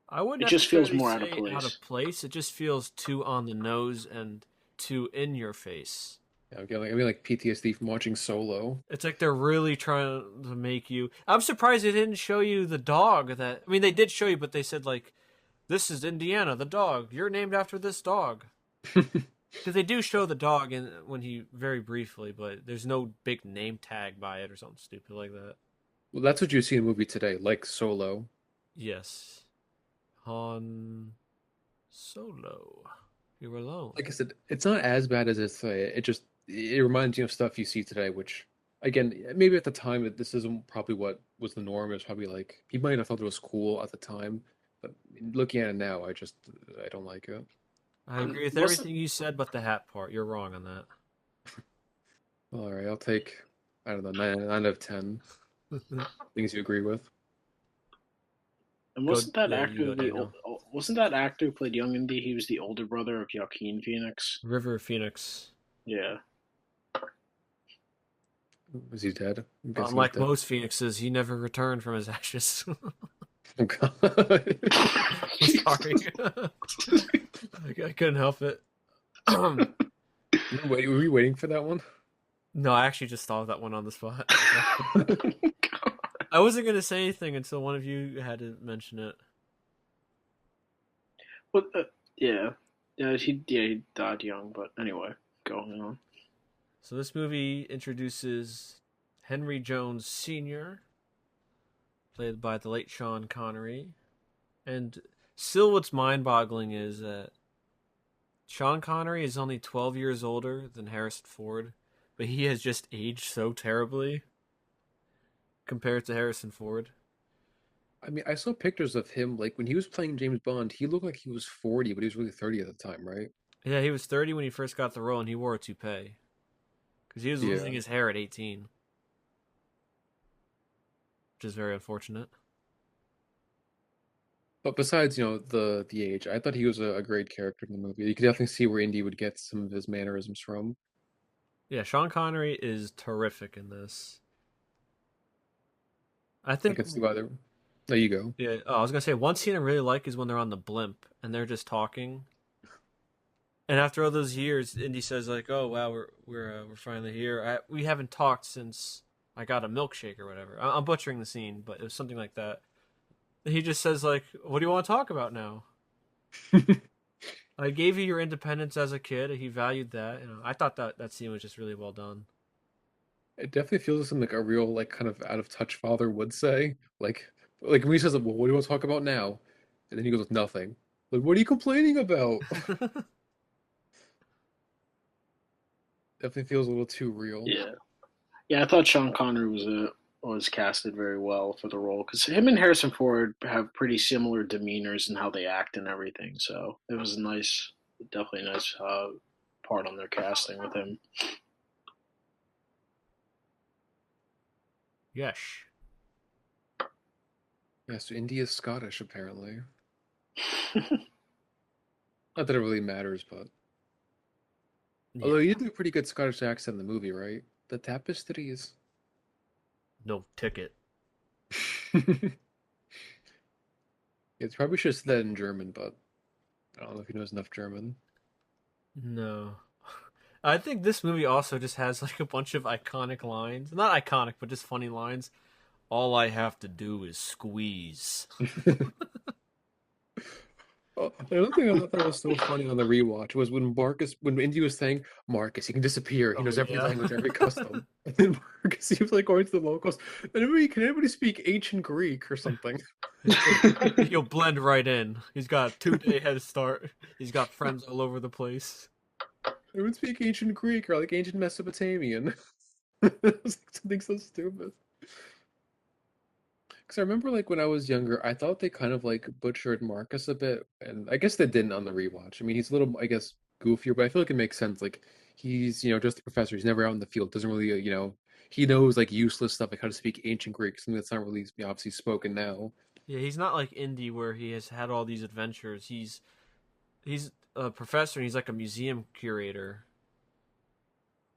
I wouldn't It just feels necessarily more out of say out place. of place. It just feels too on the nose and too in your face. I mean like PTSD from watching Solo. It's like they're really trying to make you. I'm surprised they didn't show you the dog. That I mean, they did show you, but they said like, "This is Indiana, the dog. You're named after this dog." Because they do show the dog in when he very briefly, but there's no big name tag by it or something stupid like that. Well, that's what you see in the movie today, like Solo. Yes, Han Solo. You're alone. Like I said, it's not as bad as it's. It just it reminds you of stuff you see today, which again, maybe at the time this isn't probably what was the norm. It's probably like he might have thought it was cool at the time, but looking at it now, I don't like it. I agree with Wasn't everything you said, but the hat part. You're wrong on that. All right, I'll take I don't know 9 out of 10 things you agree with. and Go. wasn't that Yeah, actor you go, the Daniel. wasn't that actor who played Young Indy? He was the older brother of Joaquin Phoenix. River Phoenix. Yeah. Is he dead? I'm guessing he's Unlike dead. most phoenixes, he never returned from his ashes. Oh God. I'm sorry. I couldn't help it. Wait, were you waiting for that one? No, I actually just thought of that one on the spot. I wasn't going to say anything until one of you had to mention it. But yeah, he died young. But anyway, going on. So this movie introduces Henry Jones Sr., played by the late Sean Connery. And still what's mind-boggling is that Sean Connery is only 12 years older than Harrison Ford, but he has just aged so terribly compared to Harrison Ford. I mean, I saw pictures of him like when he was playing James Bond. He looked like he was 40, but he was really 30 at the time, right? Yeah, he was 30 when he first got the role, and he wore a toupee because he was Yeah. losing his hair at 18, which is very unfortunate. But besides, the age, I thought he was a great character in the movie. You could definitely see where Indy would get some of his mannerisms from. Yeah, Sean Connery is terrific in this. I I think. could see why they're. There you go. Yeah, I was gonna say one scene I really like is when they're on the blimp and they're just talking. And after all those years, Indy says like, "Oh wow, we're finally here. We haven't talked since I got a milkshake or whatever." I'm butchering the scene, but it was something like that. And he just says like, "What do you want to talk about now? I gave you your independence as a kid. He valued that. I thought that scene was just really well done." It definitely feels like a real, like, kind of out of touch father would say. Like when he says, "Well, what do you want to talk about now?" And then he goes with nothing. Like, what are you complaining about? Definitely feels a little too real. Yeah, yeah. I thought Sean Connery was casted very well for the role because him and Harrison Ford have pretty similar demeanors and how they act and everything. So it was a nice, definitely a nice part on their casting with him. Yes. Yeah, so Indy is Scottish apparently. Not that it really matters, but Yeah. although you do a pretty good Scottish accent in the movie, right? The tapestries. No ticket. It's probably should have said that in German, but I don't know if he knows enough German. No. I think this movie also just has like a bunch of iconic lines. Not iconic, but just funny lines. All I have to do is squeeze. Oh, another thing I thought that was so funny on the rewatch was when Indy was saying, Marcus, he can disappear. He Oh knows every yeah. language, every custom. And then Marcus, he was like going to the locals. Can anybody speak ancient Greek or something? He'll blend right in. He's got a 2-day head start. He's got friends all over the place. Everyone speak ancient Greek or like ancient Mesopotamian. It was like something so stupid. Because I remember like when I was younger, I thought they kind of like butchered Marcus a bit, and I guess they didn't on the rewatch. I mean, he's a little, I guess, goofier, but I feel like it makes sense. Like he's, just a professor. He's never out in the field. Doesn't really, he knows like useless stuff, like how to speak ancient Greek, something that's not really obviously spoken now. Yeah, he's not like Indy where he has had all these adventures. He's a professor and he's like a museum curator.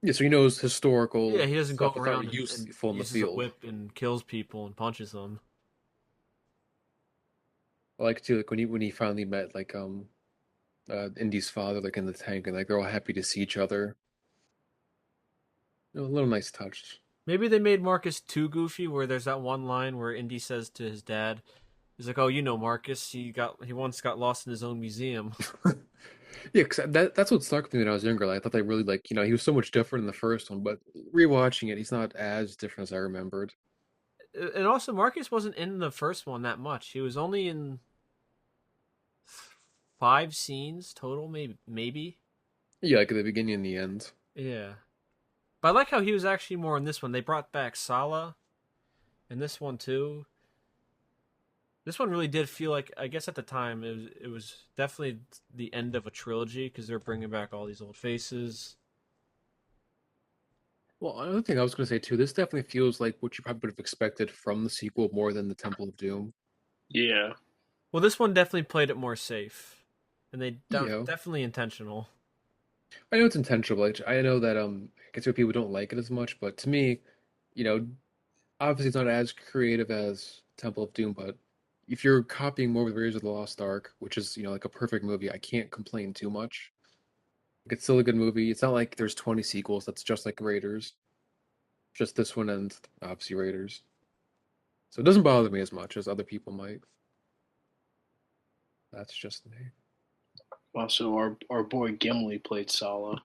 Yeah, so he knows Yeah, historical he doesn't go stuff that's not around really and useful in the uses a field. whip and kills people and punches them. I like too, like when he finally met like Indy's father, like in the tank, and like they're all happy to see each other. A little nice touch. Maybe they made Marcus too goofy where there's that one line where Indy says to his dad, he's like, "Oh, you know Marcus, he once got lost in his own museum." Yeah, because that's what stuck with me when I was younger. Like, I thought they really like, he was so much different in the first one, but rewatching it, he's not as different as I remembered. And also Marcus wasn't in the first one that much. He was only in 5 scenes total, maybe. Yeah, like at the beginning and the end. Yeah. But I like how he was actually more in this one. They brought back Sala in this one too. This one really did feel like, I guess at the time it was definitely the end of a trilogy because they're bringing back all these old faces. Well, another thing I was going to say too, this definitely feels like what you probably would have expected from the sequel more than the Temple of Doom. Yeah. Well, this one definitely played it more safe, and they Yeah, definitely intentional. I know it's intentional. Like, I know that I guess people don't like it as much, but to me, you know, obviously it's not as creative as Temple of Doom, but if you're copying more with Raiders of the Lost Ark, which is like a perfect movie, I can't complain too much. Like, it's still a good movie. It's not like there's 20 sequels that's just like Raiders. Just this one and obviously Raiders. So it doesn't bother me as much as other people might. That's just me. Also, our boy Gimli played Sala.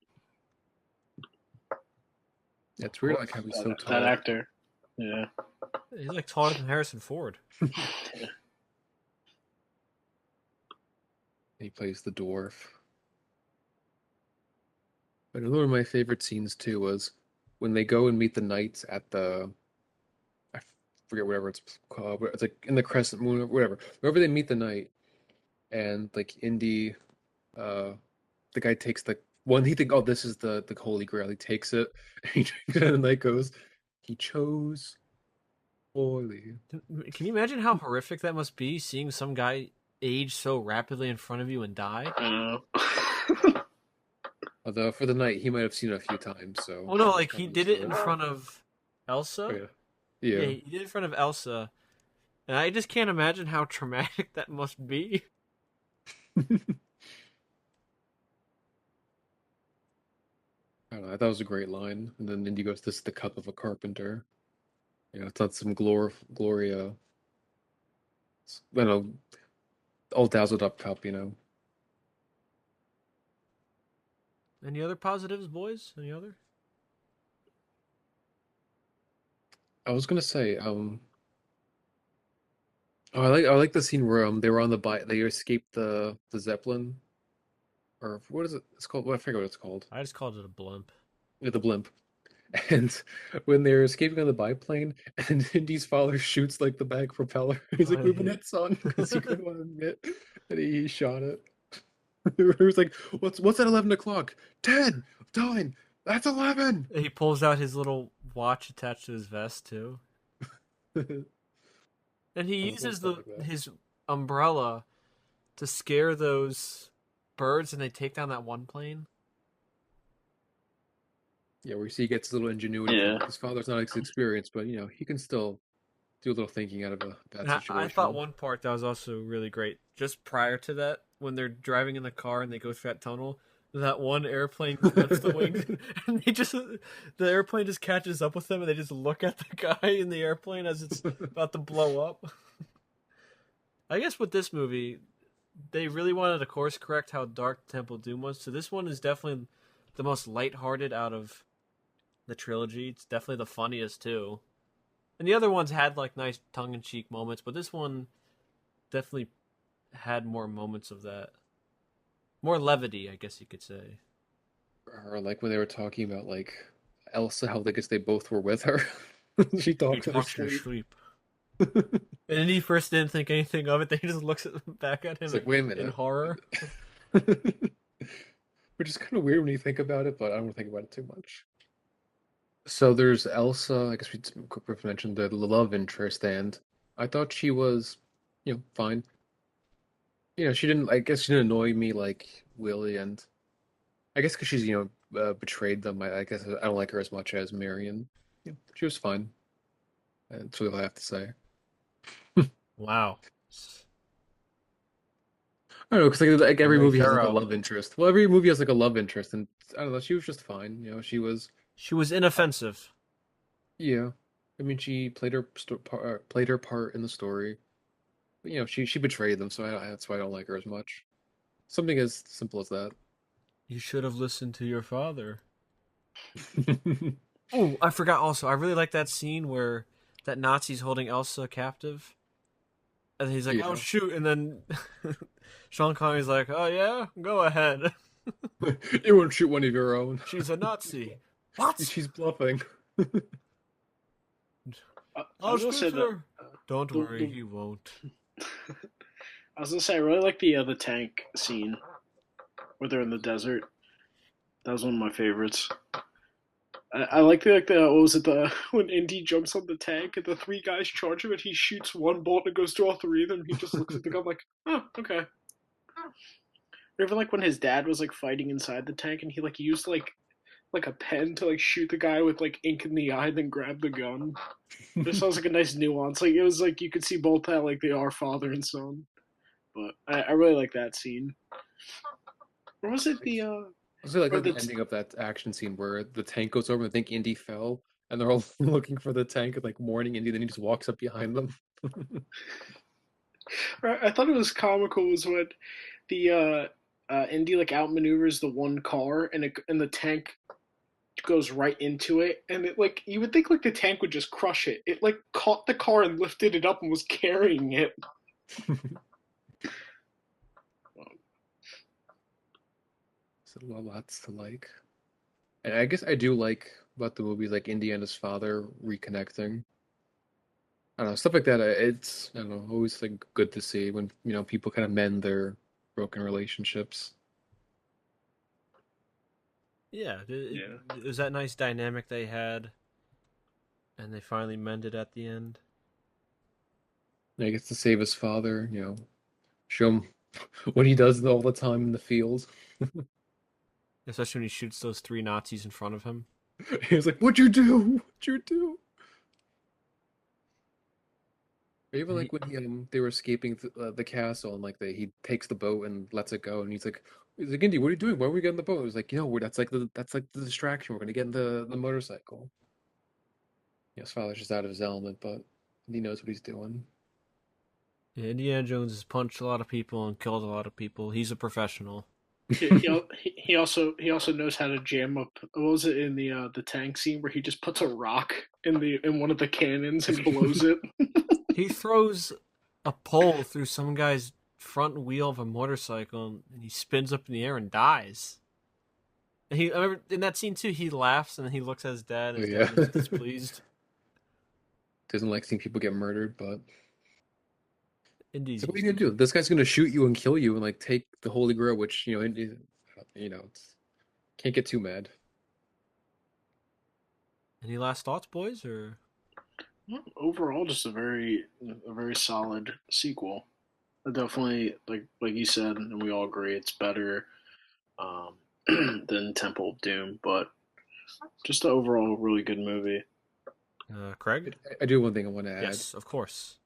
Yeah, it's weird like how he's so That tall. actor. Yeah. He's like taller than Harrison Ford. He plays the dwarf. But another of my favorite scenes too was when they go and meet the knights at the I forget whatever it's called. But it's like in the Crescent Moon or whatever. Wherever they meet the knight and like Indy, uh, the guy takes the one he think, oh, this is the Holy Grail. He takes it, and he drinks it, and the knight goes, he chose poorly. Can you imagine how horrific that must be, seeing some guy age so rapidly in front of you and die? Although for the knight, he might have seen it a few times, so Oh no, he's like he probably did used it to in it. front of Oh Elsa. yeah, Yeah, yeah. he did it in front of Elsa, and I just can't imagine how traumatic that must be. I don't know. I thought it was a great line. And then Indy goes, "This is the cup of a carpenter." It's not some Gloria. I don't know, all dazzled up cup. Any other positives, boys? Any other? I was gonna say, oh, I like the scene where they were on the bike, they escaped the Zeppelin, or what is it? It's called. Well, I forget what it's called. I just called it a blimp. Yeah, the blimp. And when they're escaping on the biplane, and Indy's father shoots like the back propeller, he's like, "We've been hit, son," because he couldn't want to admit that he shot it. He was like, "What's at 11 o'clock? 10, 9, that's 11." He pulls out his little watch attached to his vest too, and he Little uses stuff the like that. his umbrella to scare those birds, and they take down that one plane. Yeah, where you see he gets a little ingenuity from Yeah. it. His father's not as experienced, but he can still do a little thinking out of a bad And I thought situation. one part that was also really great. Just prior to that, when they're driving in the car and they go through that tunnel, that one airplane clips the wings, and the airplane just catches up with them, and they just look at the guy in the airplane as it's about to blow up. I guess with this movie, they really wanted to course correct how dark Temple Doom was. So this one is definitely the most lighthearted out of the trilogy. It's definitely the funniest too. And the other ones had like nice tongue in cheek moments, but this one definitely had more moments of that. More levity, I guess you could say. Or like when they were talking about like Elsa, how I guess they both were with her. She He talks in her talks in his sleep. sleep. And Indy first didn't think anything of it. Then he just looks back at It's him like, wait a in minute. horror. Which is kind of weird when you think about it, but I don't think about it too much. So there's Elsa. I guess we quickly mentioned the love interest, and I thought she was, fine. She didn't. I guess she didn't annoy me like Willie, and I guess because she's betrayed them. I guess I don't like her as much as Marion. Yeah, she was fine. That's really all I have to say. Wow. I don't know, because like every Very movie has like a thorough. love interest. Well, every movie has like a love interest, and I don't know. She was just fine. She was. She was inoffensive. Yeah, I mean, she played her part in the story. But, she betrayed them, so that's why I don't like her as much. Something as simple as that. You should have listened to your father. Oh, I forgot also. I really like that scene where that Nazi's holding Elsa captive. And he's like, "Oh Yeah, shoot!" And then Sean Connery's like, "Oh yeah, go ahead." you wouldn't shoot one of your own. She's a Nazi. What? She's bluffing. I I'll was gonna say shoot that her. Don't the, worry, the he won't. I was gonna say I really like the tank scene where they're in the desert. That was one of my favorites. I like the what was it the when Indy jumps on the tank and the three guys charge him and he shoots one bolt and it goes through all three of them. He just looks at the gun like, oh, okay. Or even like when his dad was like fighting inside the tank and he like used like a pen to like shoot the guy with like ink in the eye, then grab the gun. This sounds like a nice nuance. Like it was like you could see both how like they are father and son. But I really like that scene. Or was it the I was like or the ending of that action scene where the tank goes over and I think Indy fell and they're all looking for the tank and like mourning Indy, then he just walks up behind them. I thought it was comical was when the Indy like outmaneuvers the one car and the tank goes right into it and it like you would think like the tank would just crush it. It like caught the car and lifted it up and was carrying it. So lots to like. And I guess I do like about the movies like Indy and his father reconnecting. I don't know, stuff like that. It's I don't know, always like good to see when people kind of mend their broken relationships. Yeah, Yeah. it was that nice dynamic they had, and they finally mended at the end. And he gets to save his father. Show him what he does all the time in the field. Especially when he shoots those three Nazis in front of him. He was like, "What'd you do? What'd you do?" Or even And like when they were escaping the castle and like he takes the boat and lets it go and he's like Indy, what are you doing? Why are we getting the boat? It was like, that's like the distraction. We're gonna get in the motorcycle. His father's just out of his element, but he knows what he's doing. yeah, Indiana Jones has punched a lot of people and killed a lot of people. He's a professional. He also knows how to jam up. What was it in the tank scene where he just puts a rock in one of the cannons and blows it? He throws a pole through some guy's front wheel of a motorcycle and he spins up in the air and dies. And I remember in that scene too, he laughs and then he looks at his dad and his Yeah. dad is displeased. Doesn't like seeing people get murdered, but Indy's so what are you used gonna to do? it. This guy's gonna shoot you and kill you and like take the Holy Grail, which it's can't get too mad. Any last thoughts, boys? Or Overall, just a very solid sequel. Definitely, like you said, and we all agree, it's better um, than Temple of Doom, but just an overall really good movie. Craig? I do have one thing I want to add. Yes, of course.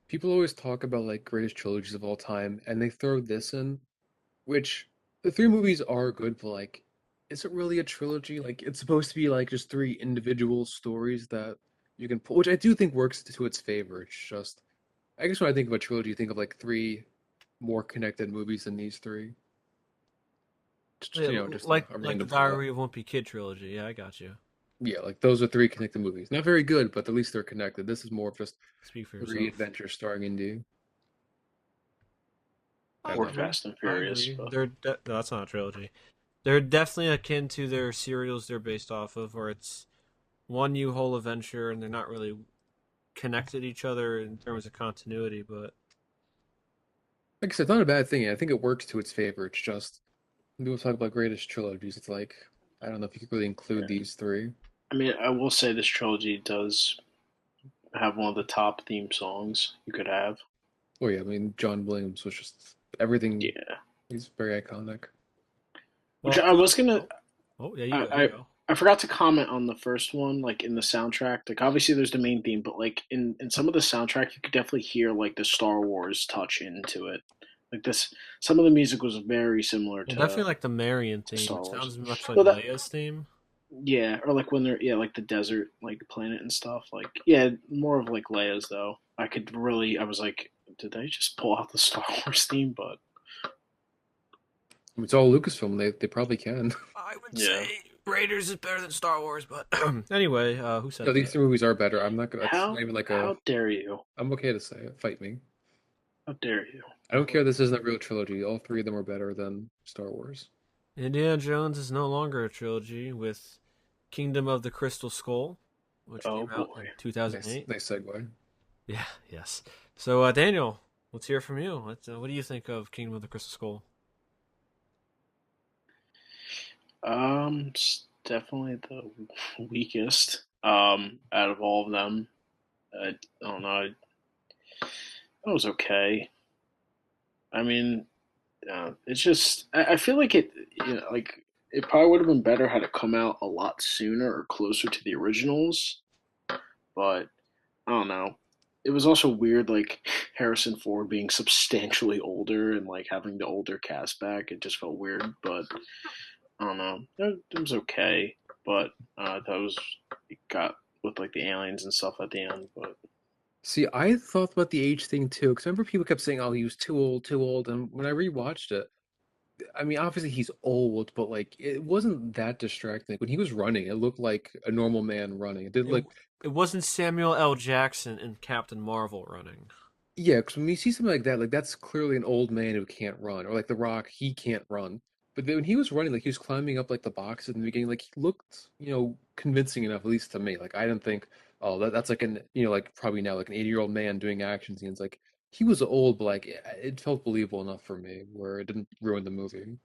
People always talk about like greatest trilogies of all time, and they throw this in, which the three movies are good, but like, is it really a trilogy? Like, it's supposed to be like just three individual stories that you can pull, which I do think works to its favor. It's just, I guess when I think of a trilogy, you think of like three more connected movies than these three. Just, Yeah, just like a the random thought. Diary of Wimpy Kid trilogy. Yeah, I got you. Yeah, like those are three connected movies. Not very good, but at least they're connected. This is more of just Speak for three yourself. adventures starring Indy. I I don't Or know. agree. Fast and I Furious, agree. but No, that's not a trilogy. They're definitely akin to their serials they're based off of, where it's one new whole adventure, and they're not really connected each other in terms of continuity, but Like I said, it's not a bad thing. I think it works to its favor. It's just when people talk about greatest trilogies. It's like I don't know if you could really include Yeah. these three. I mean, I will say this trilogy does have one of the top theme songs you could have. Oh yeah, I mean John Williams was just everything. Yeah. He's very iconic. Which well, I was gonna, oh, oh yeah, you I, go, you I, go. I forgot to comment on the first one, like in the soundtrack. Like obviously there's the main theme, but like in some of the soundtrack, you could definitely hear like the Star Wars touch into it. Like this, some of the music was very similar Well, definitely to like the Marion theme. Star It Wars. sounds much like Well, that Leia's theme. yeah, or like when they're like the desert, like planet and stuff. Like yeah, more of like Leia's though. I was like, did they just pull out the Star Wars theme? But It's all Lucasfilm. They probably can. I would yeah, say Raiders is better than Star Wars, but anyway, who said No, these that? three movies are better. I'm not gonna. That's not how even like a. how dare you? I'm okay to say it. Fight me. How dare you? I don't care. This isn't a real trilogy. All three of them are better than Star Wars. Indiana Jones is no longer a trilogy with Kingdom of the Crystal Skull, which Oh came out in boy. Nice, 2008. nice segue. Yeah, yes. So, Daniel, let's hear from you. What do you think of Kingdom of the Crystal Skull? It's definitely the weakest. Out of all of them, I don't know. It was okay. I mean, it's just I feel like like it probably would have been better had it come out a lot sooner or closer to the originals. But I don't know. It was also weird, like Harrison Ford being substantially older and like having the older cast back. It just felt weird, but I don't know. It was okay, but that was it got with like the aliens and stuff at the end. But See, I thought about the age thing too, because remember people kept saying, "Oh, he was too old, too old." And when I rewatched it, I mean, obviously he's old, but like it wasn't that distracting. Like, when he was running, it looked like a normal man running. It did It like, it wasn't Samuel L. Jackson and Captain Marvel running. yeah, because when you see something like that's clearly an old man who can't run, or like The Rock, he can't run. But then when he was running, like he was climbing up like the boxes in the beginning, like he looked, convincing enough, at least to me. Like I didn't think, oh, that's like like probably now like an 80-year-old man doing action scenes. Like he was old, but like it felt believable enough for me, where it didn't ruin the movie.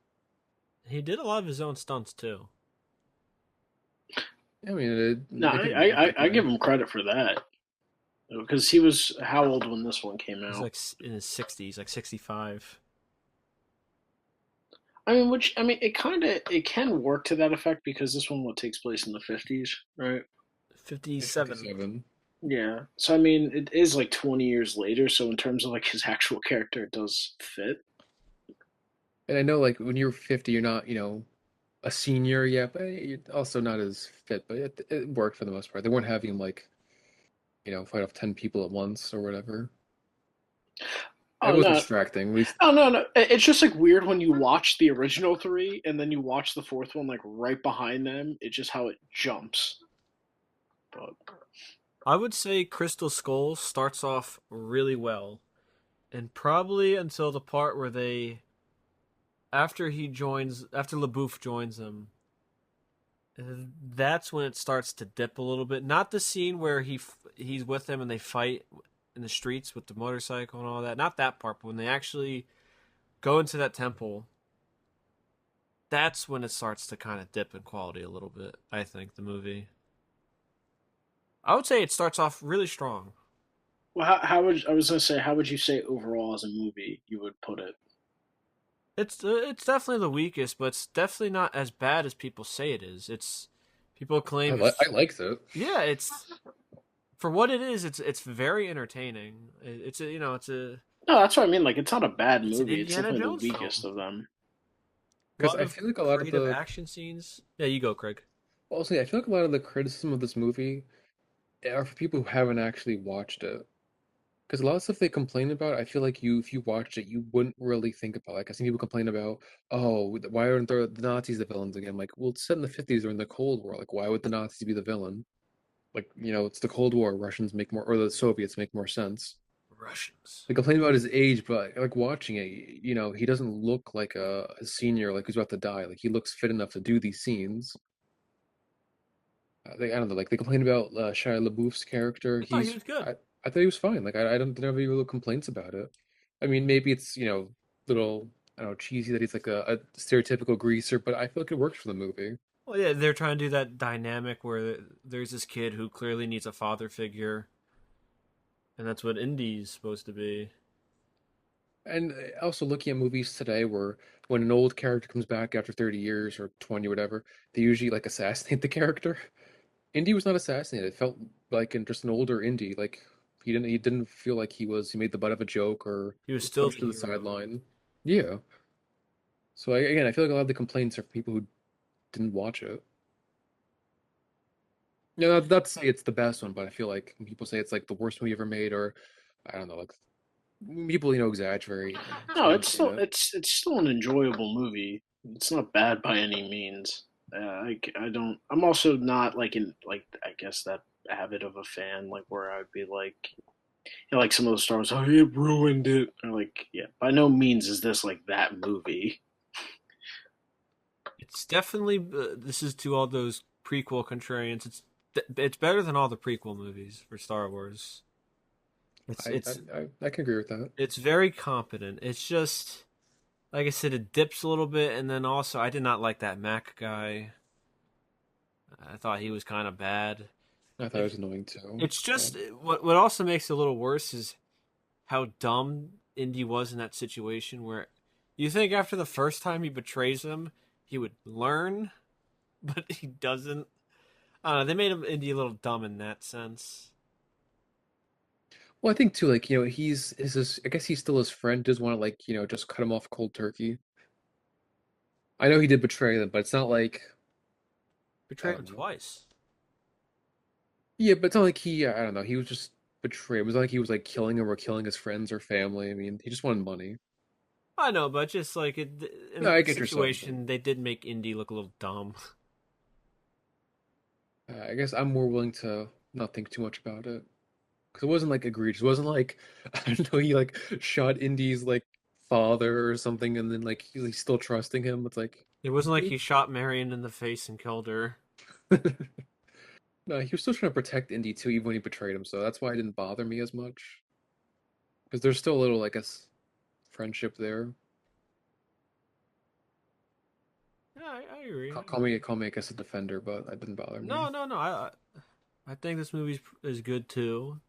He did a lot of his own stunts too. I mean, no, it didn't work that I give way. him credit for that because he was how old when this one came He's out? like in his 60s, like 65. I mean, it can work to that effect because this one what takes place in the 50s, right? 57. 57. Yeah. So I mean, it is like 20 years later. So in terms of like his actual character, it does fit. And I know, like, when you're 50, you're not, a senior yet, but you're also not as fit. But it worked for the most part. They weren't having him, like, fight off 10 people at once or whatever. It Oh was no, distracting. At least, oh no, no. It's just like weird when you watch the original three and then you watch the fourth one like right behind them. It's just how it jumps. But I would say Crystal Skull starts off really well, and probably until the part where after LaBouffe joins them, that's when it starts to dip a little bit. Not the scene where he's with them and they fight in the streets with the motorcycle and all that. Not that part, but when they actually go into that temple, that's when it starts to kind of dip in quality a little bit. I think the movie. I would say it starts off really strong. well, how would I was gonna say how would you say overall as a movie you would put it? It's definitely the weakest, but it's definitely not as bad as people say it is. It's people I, claim li it's I liked it. yeah, it's for what it is. It's very entertaining. It's a it's a No, that's what I mean. Like it's not a bad it's an movie. It's Indiana definitely the Jones weakest film. of them. A Because lot I of feel like a lot of creative the, action scenes. Yeah, you go, Craig. well, also, yeah, I feel like a lot of the criticism of this movie are for people who haven't actually watched it. Because a lot of stuff they complain about, I feel like if you watched it, you wouldn't really think about. Like, I see people complain about, oh, why aren't the Nazis the villains again? Like, well, it's set in the 50s or in the Cold War. Like, why would the Nazis be the villain? Like, it's the Cold War. Russians make more, or the Soviets make more sense. Russians. They complain about his age, but like watching it, he doesn't look like a senior, like who's about to die. Like, he looks fit enough to do these scenes. I don't know, like they complain about Shia LaBeouf's character. I thought he was good. I thought he was fine. Like I don't didn't have any real complaints about it. I mean, maybe it's little I don't know cheesy that he's like a stereotypical greaser, but I feel like it works for the movie. Well, yeah, they're trying to do that dynamic where there's this kid who clearly needs a father figure, and that's what Indy's supposed to be. And also looking at movies today where when an old character comes back after 30 years or 20 or whatever, they usually like assassinate the character. Indy was not assassinated. It felt like just an older Indy. Like he didn't feel like he made the butt of a joke or He was was still the pushed to the hero. sideline. Yeah. So again, I feel like a lot of the complaints are from people who didn't watch it. Yeah, not to say it's the best one, but I feel like when people say it's like the worst movie ever made, or I don't know, like people exaggerate if No, you it's haven't seen still it. it's still an enjoyable movie. It's not bad by any means. I don't. I'm also not like in like I guess that avid of a fan like where I'd be like like some of the stars. Oh, it ruined it. Or like yeah, by no means is this like that movie. It's definitely this is to all those prequel contrarians. It's better than all the prequel movies for Star Wars. It's I it's I can agree with that. it's very competent. It's just like I said, it dips a little bit, and then also I did not like that Mac guy. I thought he was kind of bad. I thought it It, was annoying too. it's just what also makes it a little worse is how dumb Indy was in that situation. Where you think after the first time he betrays him, he would learn, but he doesn't. I don't know. They made him Indy a little dumb in that sense. Well, I think too, like, he's is his I guess he's still his friend, doesn't want to like, just cut him off cold turkey. I know he did betray them, but it's not like I Betrayed him don't know. twice. Yeah, but it's not like I don't know, he was just betrayed. It was not like he was like killing him or killing his friends or family. I mean, he just wanted money. I know, but just like No, in I the get your saying, but situation, they did make Indy look a little dumb. I guess I'm more willing to not think too much about it. Because it wasn't like egregious. It wasn't like I don't know, he like shot Indy's like father or something and then like he's still trusting him. It's like It wasn't like he he shot Marion in the face and killed her. no, he was still trying to protect Indy too, even when he betrayed him. So that's why it didn't bother me as much. Because there's still a little, I guess, friendship there. Yeah, I agree. I Call me, agree. I guess, a defender, but that didn't bother me. No. I think this movie is good too.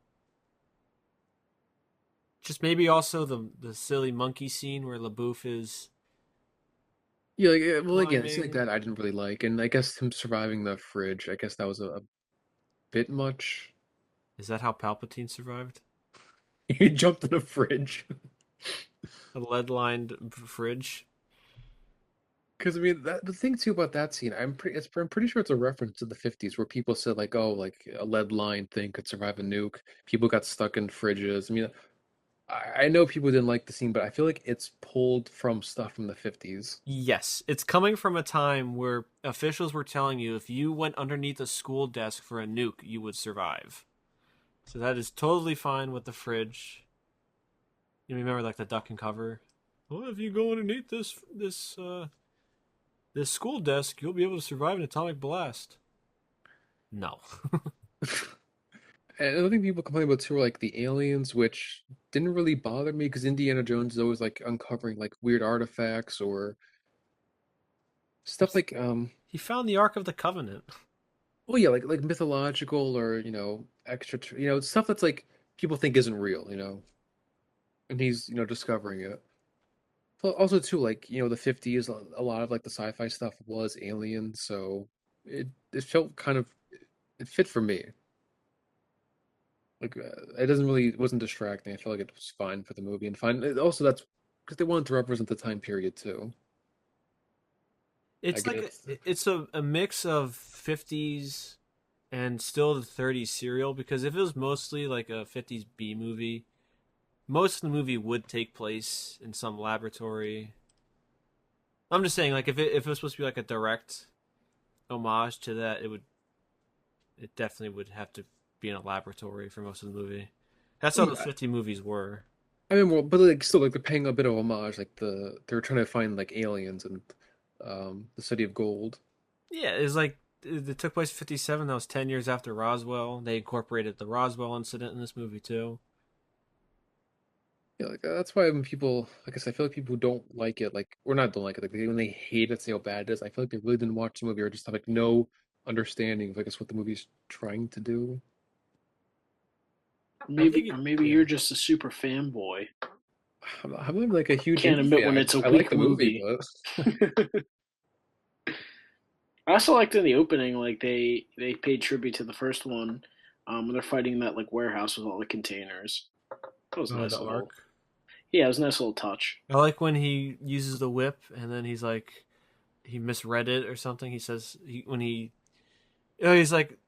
Just maybe also the silly monkey scene where LaBouffe is Yeah, like, well, again, it's like climbing. that I didn't really like, and I guess him surviving the fridge, I guess that was a bit much. Is that how Palpatine survived? He jumped in a fridge. A lead lined fridge. Because I mean, the thing too about that scene, I'm pretty sure it's a reference to the 50s where people said like, oh, like a lead line thing could survive a nuke. People got stuck in fridges. I mean, I know people didn't like the scene, but I feel like it's pulled from stuff from the 50s. Yes, it's coming from a time where officials were telling you if you went underneath a school desk for a nuke, you would survive. So that is totally fine with the fridge. You remember like the duck and cover? Well, if you go underneath this school desk, you'll be able to survive an atomic blast. No. And another thing people complain about too are like the aliens, which didn't really bother me because Indiana Jones is always like uncovering like weird artifacts or stuff like He found the Ark of the Covenant. oh yeah, like mythological or extra stuff that's like people think isn't real, and he's discovering it. But also too like the 50s, a lot of like the sci-fi stuff was alien, so it felt kind of it fit for me. Like it doesn't really it wasn't distracting. I feel like it was fine for the movie and fine. Also, that's because they wanted to represent the time period too. I It's get like it. it's a mix of 50s and still the 30s serial because if it was mostly like a 50s B movie, most of the movie would take place in some laboratory. I'm just saying like if it was supposed to be like a direct homage to that, it definitely would have to be in a laboratory for most of the movie. That's how those Yeah, 50 movies were. I mean, well, but like still, like they're paying a bit of homage. Like they're trying to find like aliens and the city of gold. Yeah, it's like it took place in 57. That was 10 years after Roswell. They incorporated the Roswell incident in this movie too. Yeah, like that's why when people, like I said, I feel like people who don't like it, like or not don't like it, like when they hate it, say how bad it is. I feel like they really didn't watch the movie or just have like no understanding of I guess what the movie's trying to do. I think Or it, maybe yeah. you're just a super fanboy. I'm like a huge Can't indie admit fan. when it's a I like weak the movie, movie. but I also liked in the opening, like they paid tribute to the first one, when they're fighting that like warehouse with all the containers. That was a The nice arc. little, yeah, it was a nice little touch. I like when he uses the whip and then he's like, he misread it or something. He says when he, oh, he's like,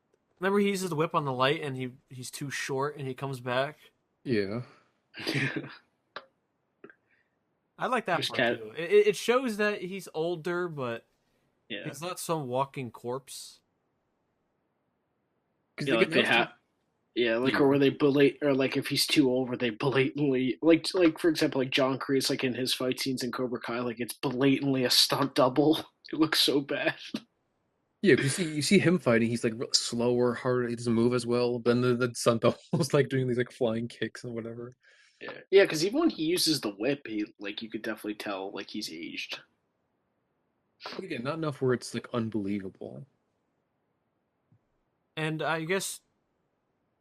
remember he uses the whip on the light and he's too short and he comes back. yeah. I like that Just part cat, too. It shows that he's older, but yeah, he's not some walking corpse. Because yeah, they like get they also have. Yeah, like or yeah. where they belate, or like if he's too old, where they blatantly, like for example, like John Kreese, like in his fight scenes in Cobra Kai, like it's blatantly a stunt double. It looks so bad. Yeah, because you see him fighting, he's like slower, harder, he doesn't move as well. But then the Santo's like doing these like flying kicks and whatever. Yeah, yeah, because even when he uses the whip, he like you could definitely tell like he's aged. But again, not enough where it's like unbelievable. And I guess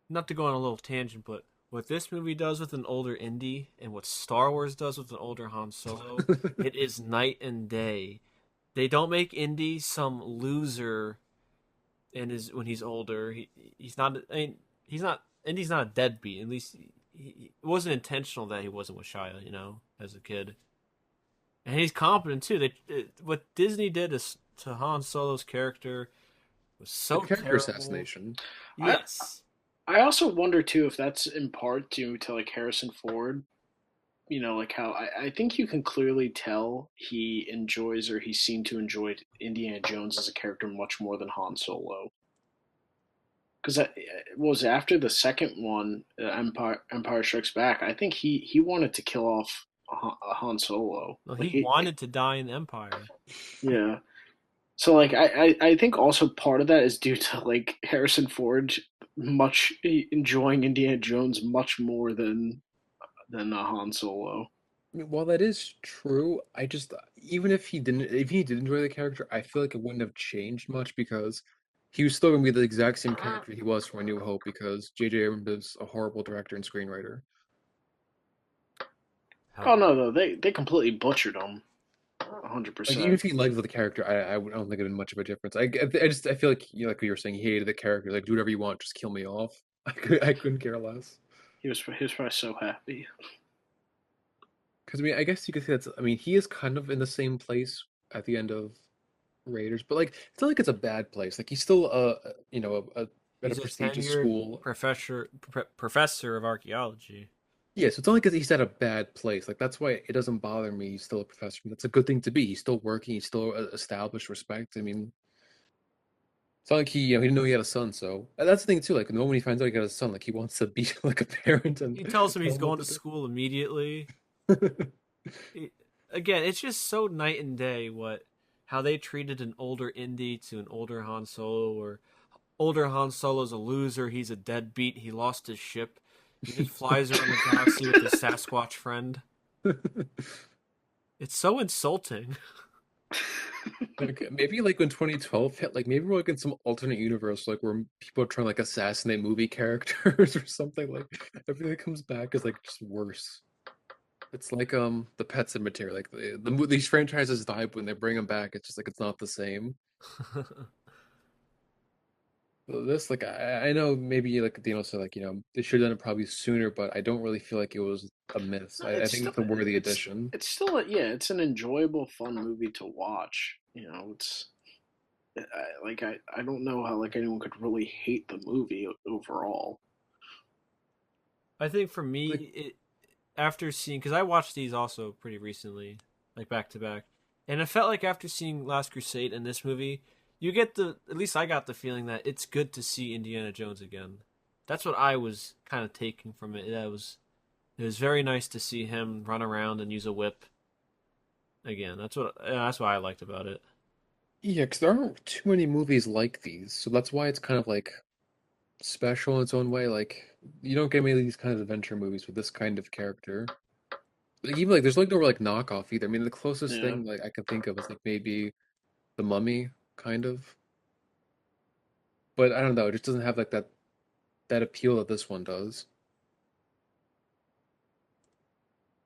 not to go on a little tangent, but what this movie does with an older Indy and what Star Wars does with an older Han Solo, it is night and day. They don't make Indy some loser and is when he's older. He's not. I mean, he's not. Indy's not a deadbeat. At least it wasn't intentional that he wasn't with Shia. As a kid, and he's competent too. What Disney did to Han Solo's character was The so character terrible. assassination. I Yes, I also wonder too if that's in part due to like Harrison Ford. You know, like how I think you can clearly tell he enjoys or he seemed to enjoy Indiana Jones as a character much more than Han Solo. Because that was after the second one, Empire Strikes Back. I think he wanted to kill off Han Solo. no, Like he wanted to die in Empire. yeah. So like I think also part of that is due to like Harrison Ford much enjoying Indiana Jones much more than Han Solo. I mean, while that is true, I just even if he did enjoy the character, I feel like it wouldn't have changed much because he was still gonna be the exact same character he was from A New Hope because J.J. Abrams is a horrible director and screenwriter. How Oh no, though they completely butchered him, 100%. Like even if he liked the character, I don't think it'd been much of a difference. I feel like like what you were saying, he hated the character. Like do whatever you want, just kill me off. I couldn't care less. He was probably so happy. Because I mean, I guess you could say that's. I mean, he is kind of in the same place at the end of Raiders, but like it's not like it's a bad place. Like he's still at a he's a prestigious tenured school. professor of archaeology. Yeah, so it's not like he's at a bad place. Like that's why it doesn't bother me. He's still a professor. That's a good thing to be. He's still working. He's still established respect. I mean, it's not like he didn't know he had a son. So that's the thing too. Like when he finds out he got a son, like he wants to be like a parent and He tells him tell he's him what going to to do. school immediately. Again, it's just so night and day how they treated an older Indy to an older Han Solo, or older Han Solo's a loser, he's a deadbeat, he lost his ship, he just flies around the galaxy with his Sasquatch friend. It's so insulting. Like, maybe like when 2012 hit, like maybe we're like in some alternate universe, like where people are trying to like assassinate movie characters or something. Like everything that comes back is like just worse. It's like the Pet Cemetery. Like these franchises die, but when they bring them back, it's just like it's not the same. So this like I know maybe like Dino said like they should have done it probably sooner, but I don't really feel like it was a miss. No, I think it's a worthy it's addition. it's still yeah, it's an enjoyable, fun movie to watch. You know, I don't know how like anyone could really hate the movie overall. I think for me, Like after seeing, because I watched these also pretty recently, like back to back, and it felt like after seeing Last Crusade and this movie, you get at least I got the feeling that it's good to see Indiana Jones again. That's what I was kind of taking from it. It was very nice to see him run around and use a whip again. That's what I liked about it. Yeah, because there aren't too many movies like these, so that's why it's kind of like special in its own way. Like you don't get many of these kind of adventure movies with this kind of character. Like, even like there's like no like knockoff either. I mean, the closest Yeah, thing like I can think of is like maybe The Mummy, kind of. But I don't know, it just doesn't have like that appeal that this one does.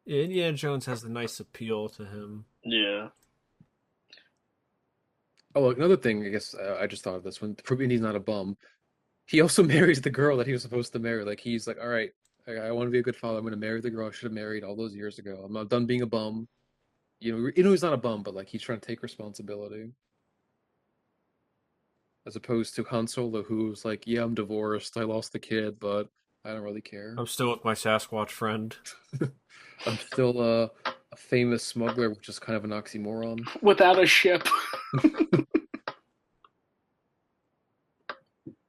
Yeah, Indiana Jones has the nice appeal to him. yeah. Oh, look, another thing, I guess I just thought of this one. Proving he's not a bum. He also marries the girl that he was supposed to marry. Like he's like, all right, I want to be a good father. I'm going to marry the girl I should have married all those years ago. I'm not done being a bum. He's not a bum, but like he's trying to take responsibility, as opposed to Han Solo, who's like, yeah, I'm divorced. I lost the kid, but I don't really care. I'm still with my Sasquatch friend. I'm still a famous smuggler, which is kind of an oxymoron. Without a ship,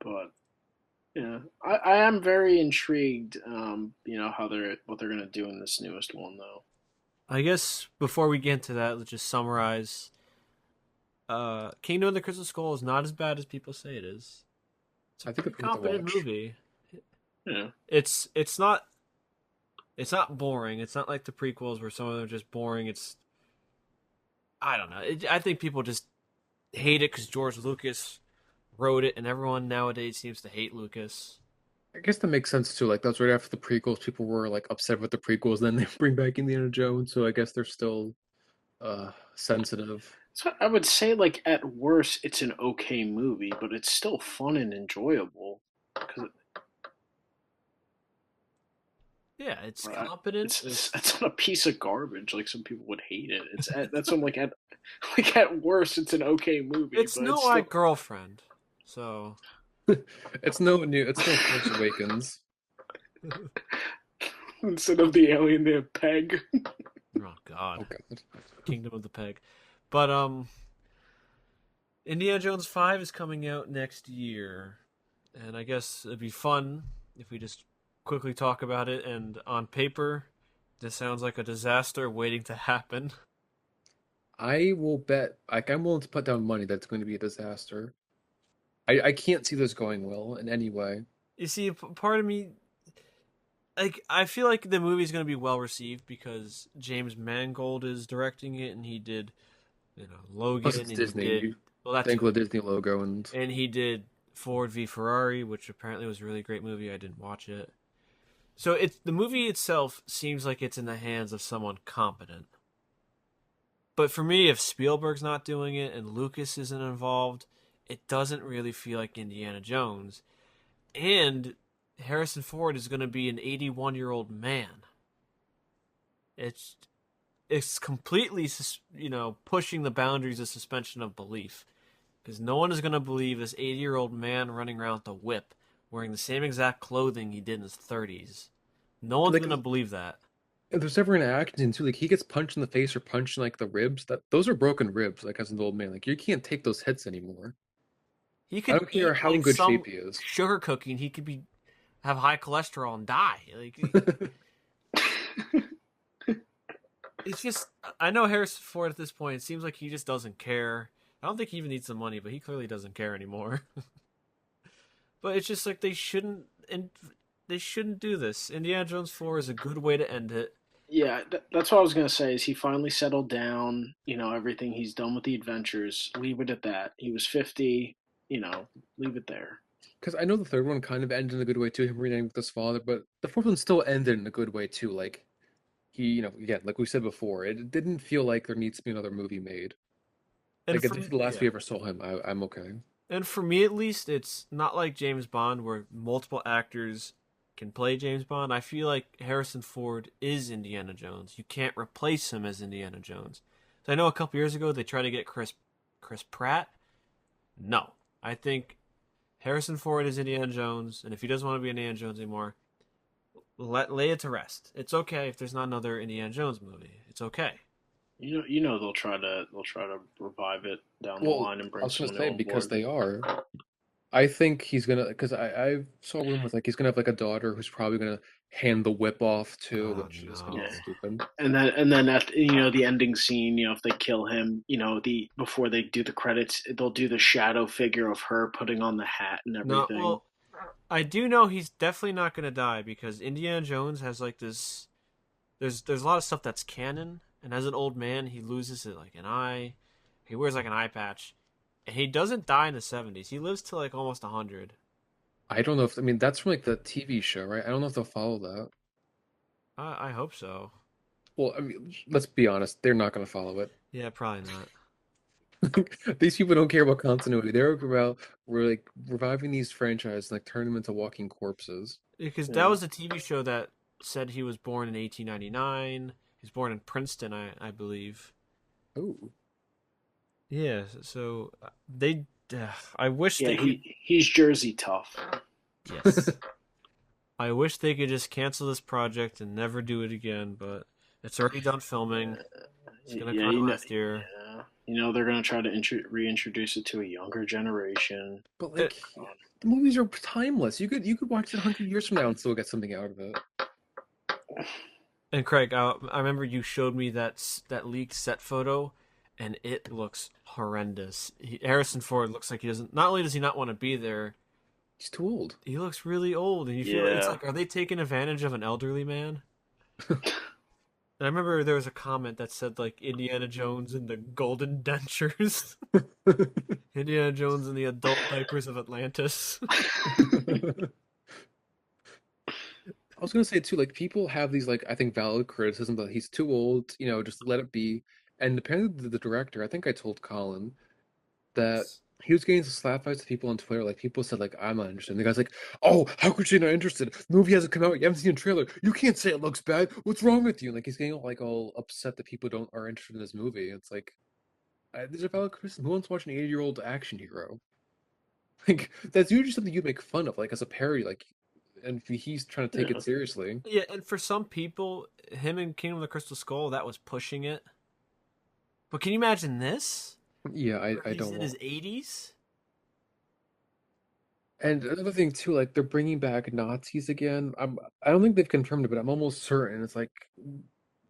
but yeah, I am very intrigued. How what they're gonna do in this newest one though. I guess before we get into that, let's just summarize. Kingdom of the Crystal Skull is not as bad as people say it is. It's a I think pretty it's worth a competent watch. movie. Yeah, It's not boring. It's not like the prequels where some of them are just boring. I don't know. I think people just hate it because George Lucas wrote it, and everyone nowadays seems to hate Lucas. I guess that makes sense too. Like that's right after the prequels, people were like upset with the prequels. Then they bring back Indiana Jones, so I guess they're still sensitive. so I would say like at worst it's an okay movie, but it's still fun and enjoyable. Because Yeah, it's competent. it's not a piece of garbage like some people would hate it. That's what I'm like at like at worst it's an okay movie, It's but no it's My still Girlfriend. So It's no Force Awakens. instead of the alien they have Peg. oh god, Oh God. Kingdom of the Peg. But Indiana Jones 5 is coming out next year. And I guess it'd be fun if we just quickly talk about it. And on paper, this sounds like a disaster waiting to happen. I will bet, like, I'm willing to put down money that's going to be a disaster. I can't see this going well in any way. You see, part of me, like, I feel like the movie's going to be well received because James Mangold is directing it, and he did, Plus, Logan, it's and he Disney. did, You well, that think too, of the Disney logo, and and he did Ford v Ferrari, which apparently was a really great movie. I didn't watch it. So the movie itself seems like it's in the hands of someone competent. But for me, if Spielberg's not doing it and Lucas isn't involved, it doesn't really feel like Indiana Jones. And Harrison Ford is going to be an 81-year-old man. It's it's completely pushing the boundaries of suspension of belief because no one is going to believe this 80-year-old man running around with a whip wearing the same exact clothing he did in his 30s. No one's like, going to believe that. if there's ever an action too, like he gets punched in the face or punched in like the ribs. That those are broken ribs. Like as an old man, like you can't take those hits anymore. He I could don't care eat how in like good some shape he is. sugar cookie and he could be have high cholesterol and die. Like it's just I know Harrison Ford at this point. It seems like he just doesn't care. I don't think he even needs the money, but he clearly doesn't care anymore. But it's just like they shouldn't do this. Indiana Jones 4 is a good way to end it. Yeah, that's what I was gonna say. Is he finally settled down? Everything he's done with the adventures. Leave it at that. He was 50. Leave it there. Because I know the third one kind of ended in a good way too, him reuniting with his father, but the fourth one still ended in a good way too. Like he, again, like we said before, it didn't feel like there needs to be another movie made. And Like if for this is the last yeah. we ever saw him, I'm okay. And for me at least, it's not like James Bond where multiple actors can play James Bond. I feel like Harrison Ford is Indiana Jones. You can't replace him as Indiana Jones. So I know a couple years ago they tried to get Chris Pratt. No. I think Harrison Ford is Indiana Jones, and if he doesn't want to be Indiana Jones anymore, lay it to rest. It's okay if there's not another Indiana Jones movie. It's okay. They'll try to revive it down the Well, line and I bring was gonna someone new say on because board. they are. I think he's gonna, because I saw rumors like he's gonna have like a daughter who's probably gonna hand the whip off too, Oh which is gonna be Yeah. no. stupid. And then at the ending scene, if they kill him, before they do the credits, they'll do the shadow figure of her putting on the hat and No, everything. well, I do know he's definitely not gonna die because Indiana Jones has like this. There's a lot of stuff that's canon, and as an old man, he loses it like an eye. He wears like an eye patch, and he doesn't die in the 70s. He lives to like almost 100. I don't know if I mean that's from like the TV show, right? I don't know if they'll follow that. I hope so. Well, I mean, let's be honest, they're not gonna follow it. Yeah, probably not. These people don't care about continuity. They're about we're like reviving these franchises, and, like turn them into walking corpses. Because that Yeah. was a TV show that said he was born in 1899. He was born in Princeton, I believe. Oh, Yeah, so they. I wish Yeah, they could. he's Jersey tough. Yes. I wish they could just cancel this project and never do it again, but it's already done filming. It's gonna Yeah, come out next year. yeah. They're gonna try to reintroduce it to a younger generation. but It, like the movies are timeless. You could watch it 100 years from now and still get something out of it. and Craig, I remember you showed me that leaked set photo, and it looks horrendous. Harrison Ford looks like he doesn't. Not only does he not want to be there, He's too old. he looks really old, and you feel it's Yeah. like, are they taking advantage of an elderly man? And I remember there was a comment that said like Indiana Jones and the golden dentures, Indiana Jones and the adult diapers of Atlantis. I was gonna say too, like people have these like I think valid criticism that he's too old, just let it be. And apparently the director, I think I told Colin that he was getting some slap fights with people on Twitter. Like people said, like I'm not interested. And the guy's like, "Oh, how could you not interested? The movie hasn't come out. You haven't seen a trailer. You can't say it looks bad. What's wrong with you?" And like he's getting all upset that people don't are interested in this movie. It's like there's a valid criticism. Who wants to watch an 80-year-old action hero? Like that's usually something you make fun of, like as a parody. Like, and he's trying to take Yeah. it seriously. Yeah, and for some people, him in Kingdom of the Crystal Skull, that was pushing it. But can you imagine this? Yeah, Where I he's don't in want. his 80s? And another thing too, like they're bringing back Nazis again. I don't think they've confirmed it, but I'm almost certain. It's like,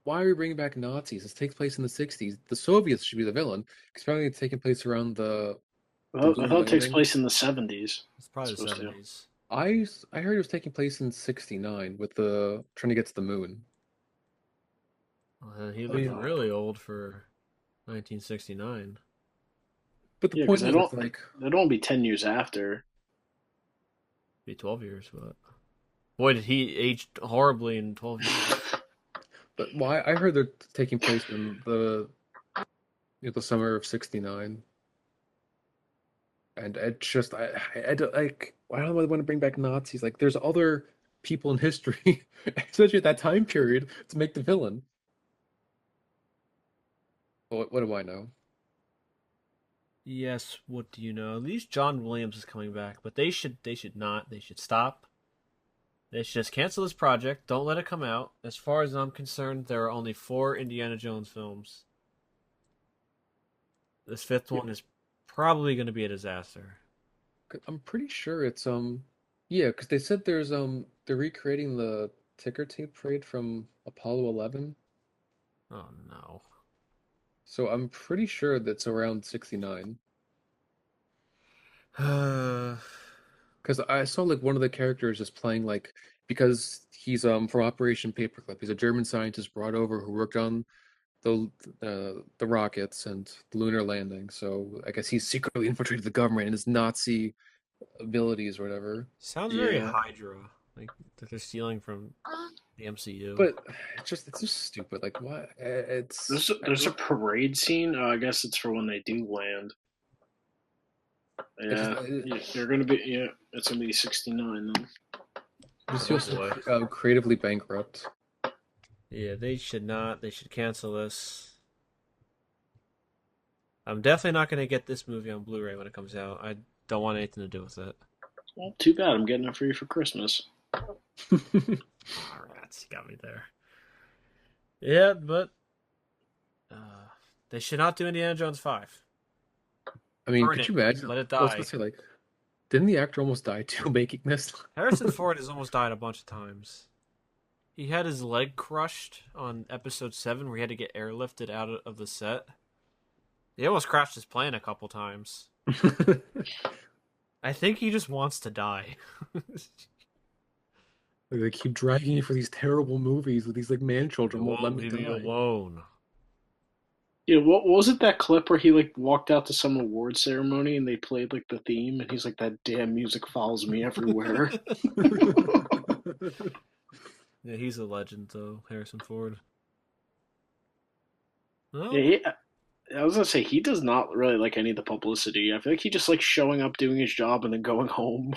why are we bringing back Nazis? This takes place in the '60s. The Soviets should be the villain, because apparently it's taking place around the I lunar thought it takes landing. place in the 70s. It's probably the Supposed to. 70s. I heard it was taking place in '69 with the trying to get to the moon. He I looked mean, really old for 1969. but the Yeah, because point they is, don't it's like, they don't be 10 years after. Be 12 years, but boy, did he age horribly in 12 years. but why? I heard they're taking place in the summer of '69. And it just I don't like why do I want to bring back Nazis? Like there's other people in history, especially at that time period, to make the villain. What do I know? Yes, what do you know? At least John Williams is coming back, but they should not. They should stop. They should just cancel this project. Don't let it come out. As far as I'm concerned, there are only 4 Indiana Jones films. This fifth Yeah, one is probably going to be a disaster. 'cause I'm pretty sure it's yeah, because they said there's they're recreating the ticker tape parade from Apollo 11, Oh no. so I'm pretty sure that's around '69. Because I saw like one of the characters just playing like because he's from Operation Paperclip. He's a German scientist brought over who worked on the rockets and the lunar landing. So I guess he's secretly infiltrated the government and his Nazi abilities or whatever. Sounds very Yeah. Hydra, like that they're stealing from the MCU. But it's just stupid. Like what? It's There's a parade scene. I guess it's for when they do land. it just Yeah, they're gonna be. Yeah, it's gonna be 69 then. just Oh feels so boy. creatively bankrupt. Yeah, they should not. They should cancel this. I'm definitely not going to get this movie on Blu-ray when it comes out. I don't want anything to do with it. Well, too bad. I'm getting it for you for Christmas. Rats, you got me there. Yeah, but they should not do Indiana Jones 5. I mean, Burn could it. you imagine? Let it I was die. gonna say like Didn't the actor almost die too making this? Harrison Ford has almost died a bunch of times. He had his leg crushed on episode 7 where he had to get airlifted out of the set. He almost crashed his plane a couple times. I think he just wants to die. They keep dragging you for these terrible movies with these like man children won't let me leave me die. alone. Yeah, what was it, that clip where he like walked out to some award ceremony and they played like the theme and he's like, that damn music follows me everywhere. Yeah, he's a legend though, Harrison Ford. No? Yeah, I was gonna say he does not really like any of the publicity. I feel like he just likes showing up, doing his job, and then going home.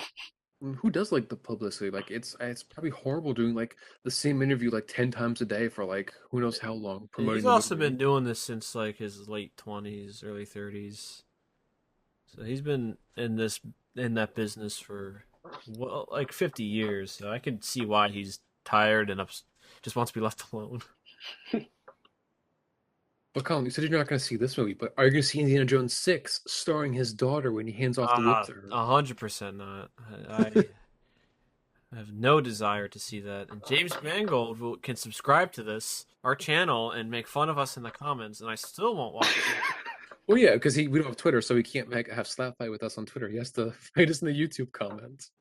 Who does like the publicity? Like it's probably horrible doing like the same interview like 10 times a day for like who knows how long promoting He's the also movie. been doing this since like his late 20s, early 30s. So he's been in that business for like 50 years. So I could see why he's tired and just wants to be left alone. But Colin, you said you're not going to see this movie, but are you going to see Indiana Jones 6 starring his daughter when he hands off the whip to her? 100% not. I have no desire to see that. And James Mangold can subscribe to our channel, and make fun of us in the comments, and I still won't watch it. Well, yeah, because we don't have Twitter, so he can't have slap fight with us on Twitter. He has to fight us in the YouTube comments.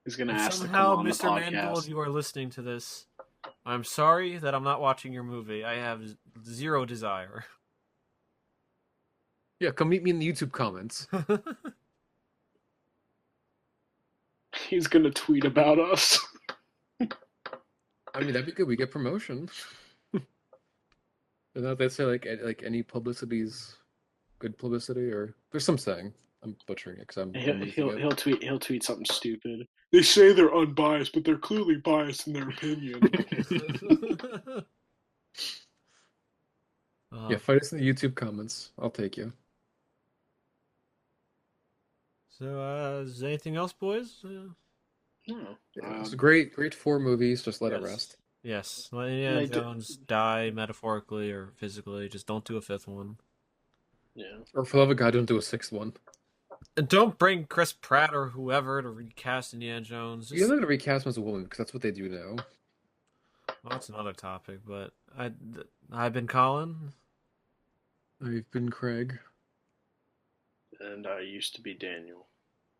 He's gonna If ask to come somehow, on the Mr. Mangold, podcast. you are listening to this, I'm sorry that I'm not watching your movie. I have zero desire. Yeah, come meet me in the YouTube comments. He's gonna tweet about us. I mean, that'd be good. We get promotion. And that they say like any publicity's good publicity, or there's some saying. I'm butchering it because I'm using it. He'll tweet something stupid. They say they're unbiased, but they're clearly biased in their opinion. Yeah, fight us in the YouTube comments. I'll take you. So, is there anything else, boys? No. Yeah, it's a great 4 movies. Just let it Yes. rest. Yes, let Indiana Jones die metaphorically or physically. Just don't do a 5th one. Yeah. Or for the love of God, don't do a 6th one. And don't bring Chris Pratt or whoever to recast Indiana Jones. You're not gonna recast him as a woman because that's what they do now. Well, that's another topic, but I've been Colin. I've been Craig. And I used to be Daniel.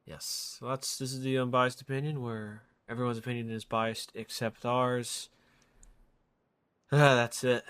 Yes, well, this is the Unbiased Opinion, where everyone's opinion is biased except ours. That's it.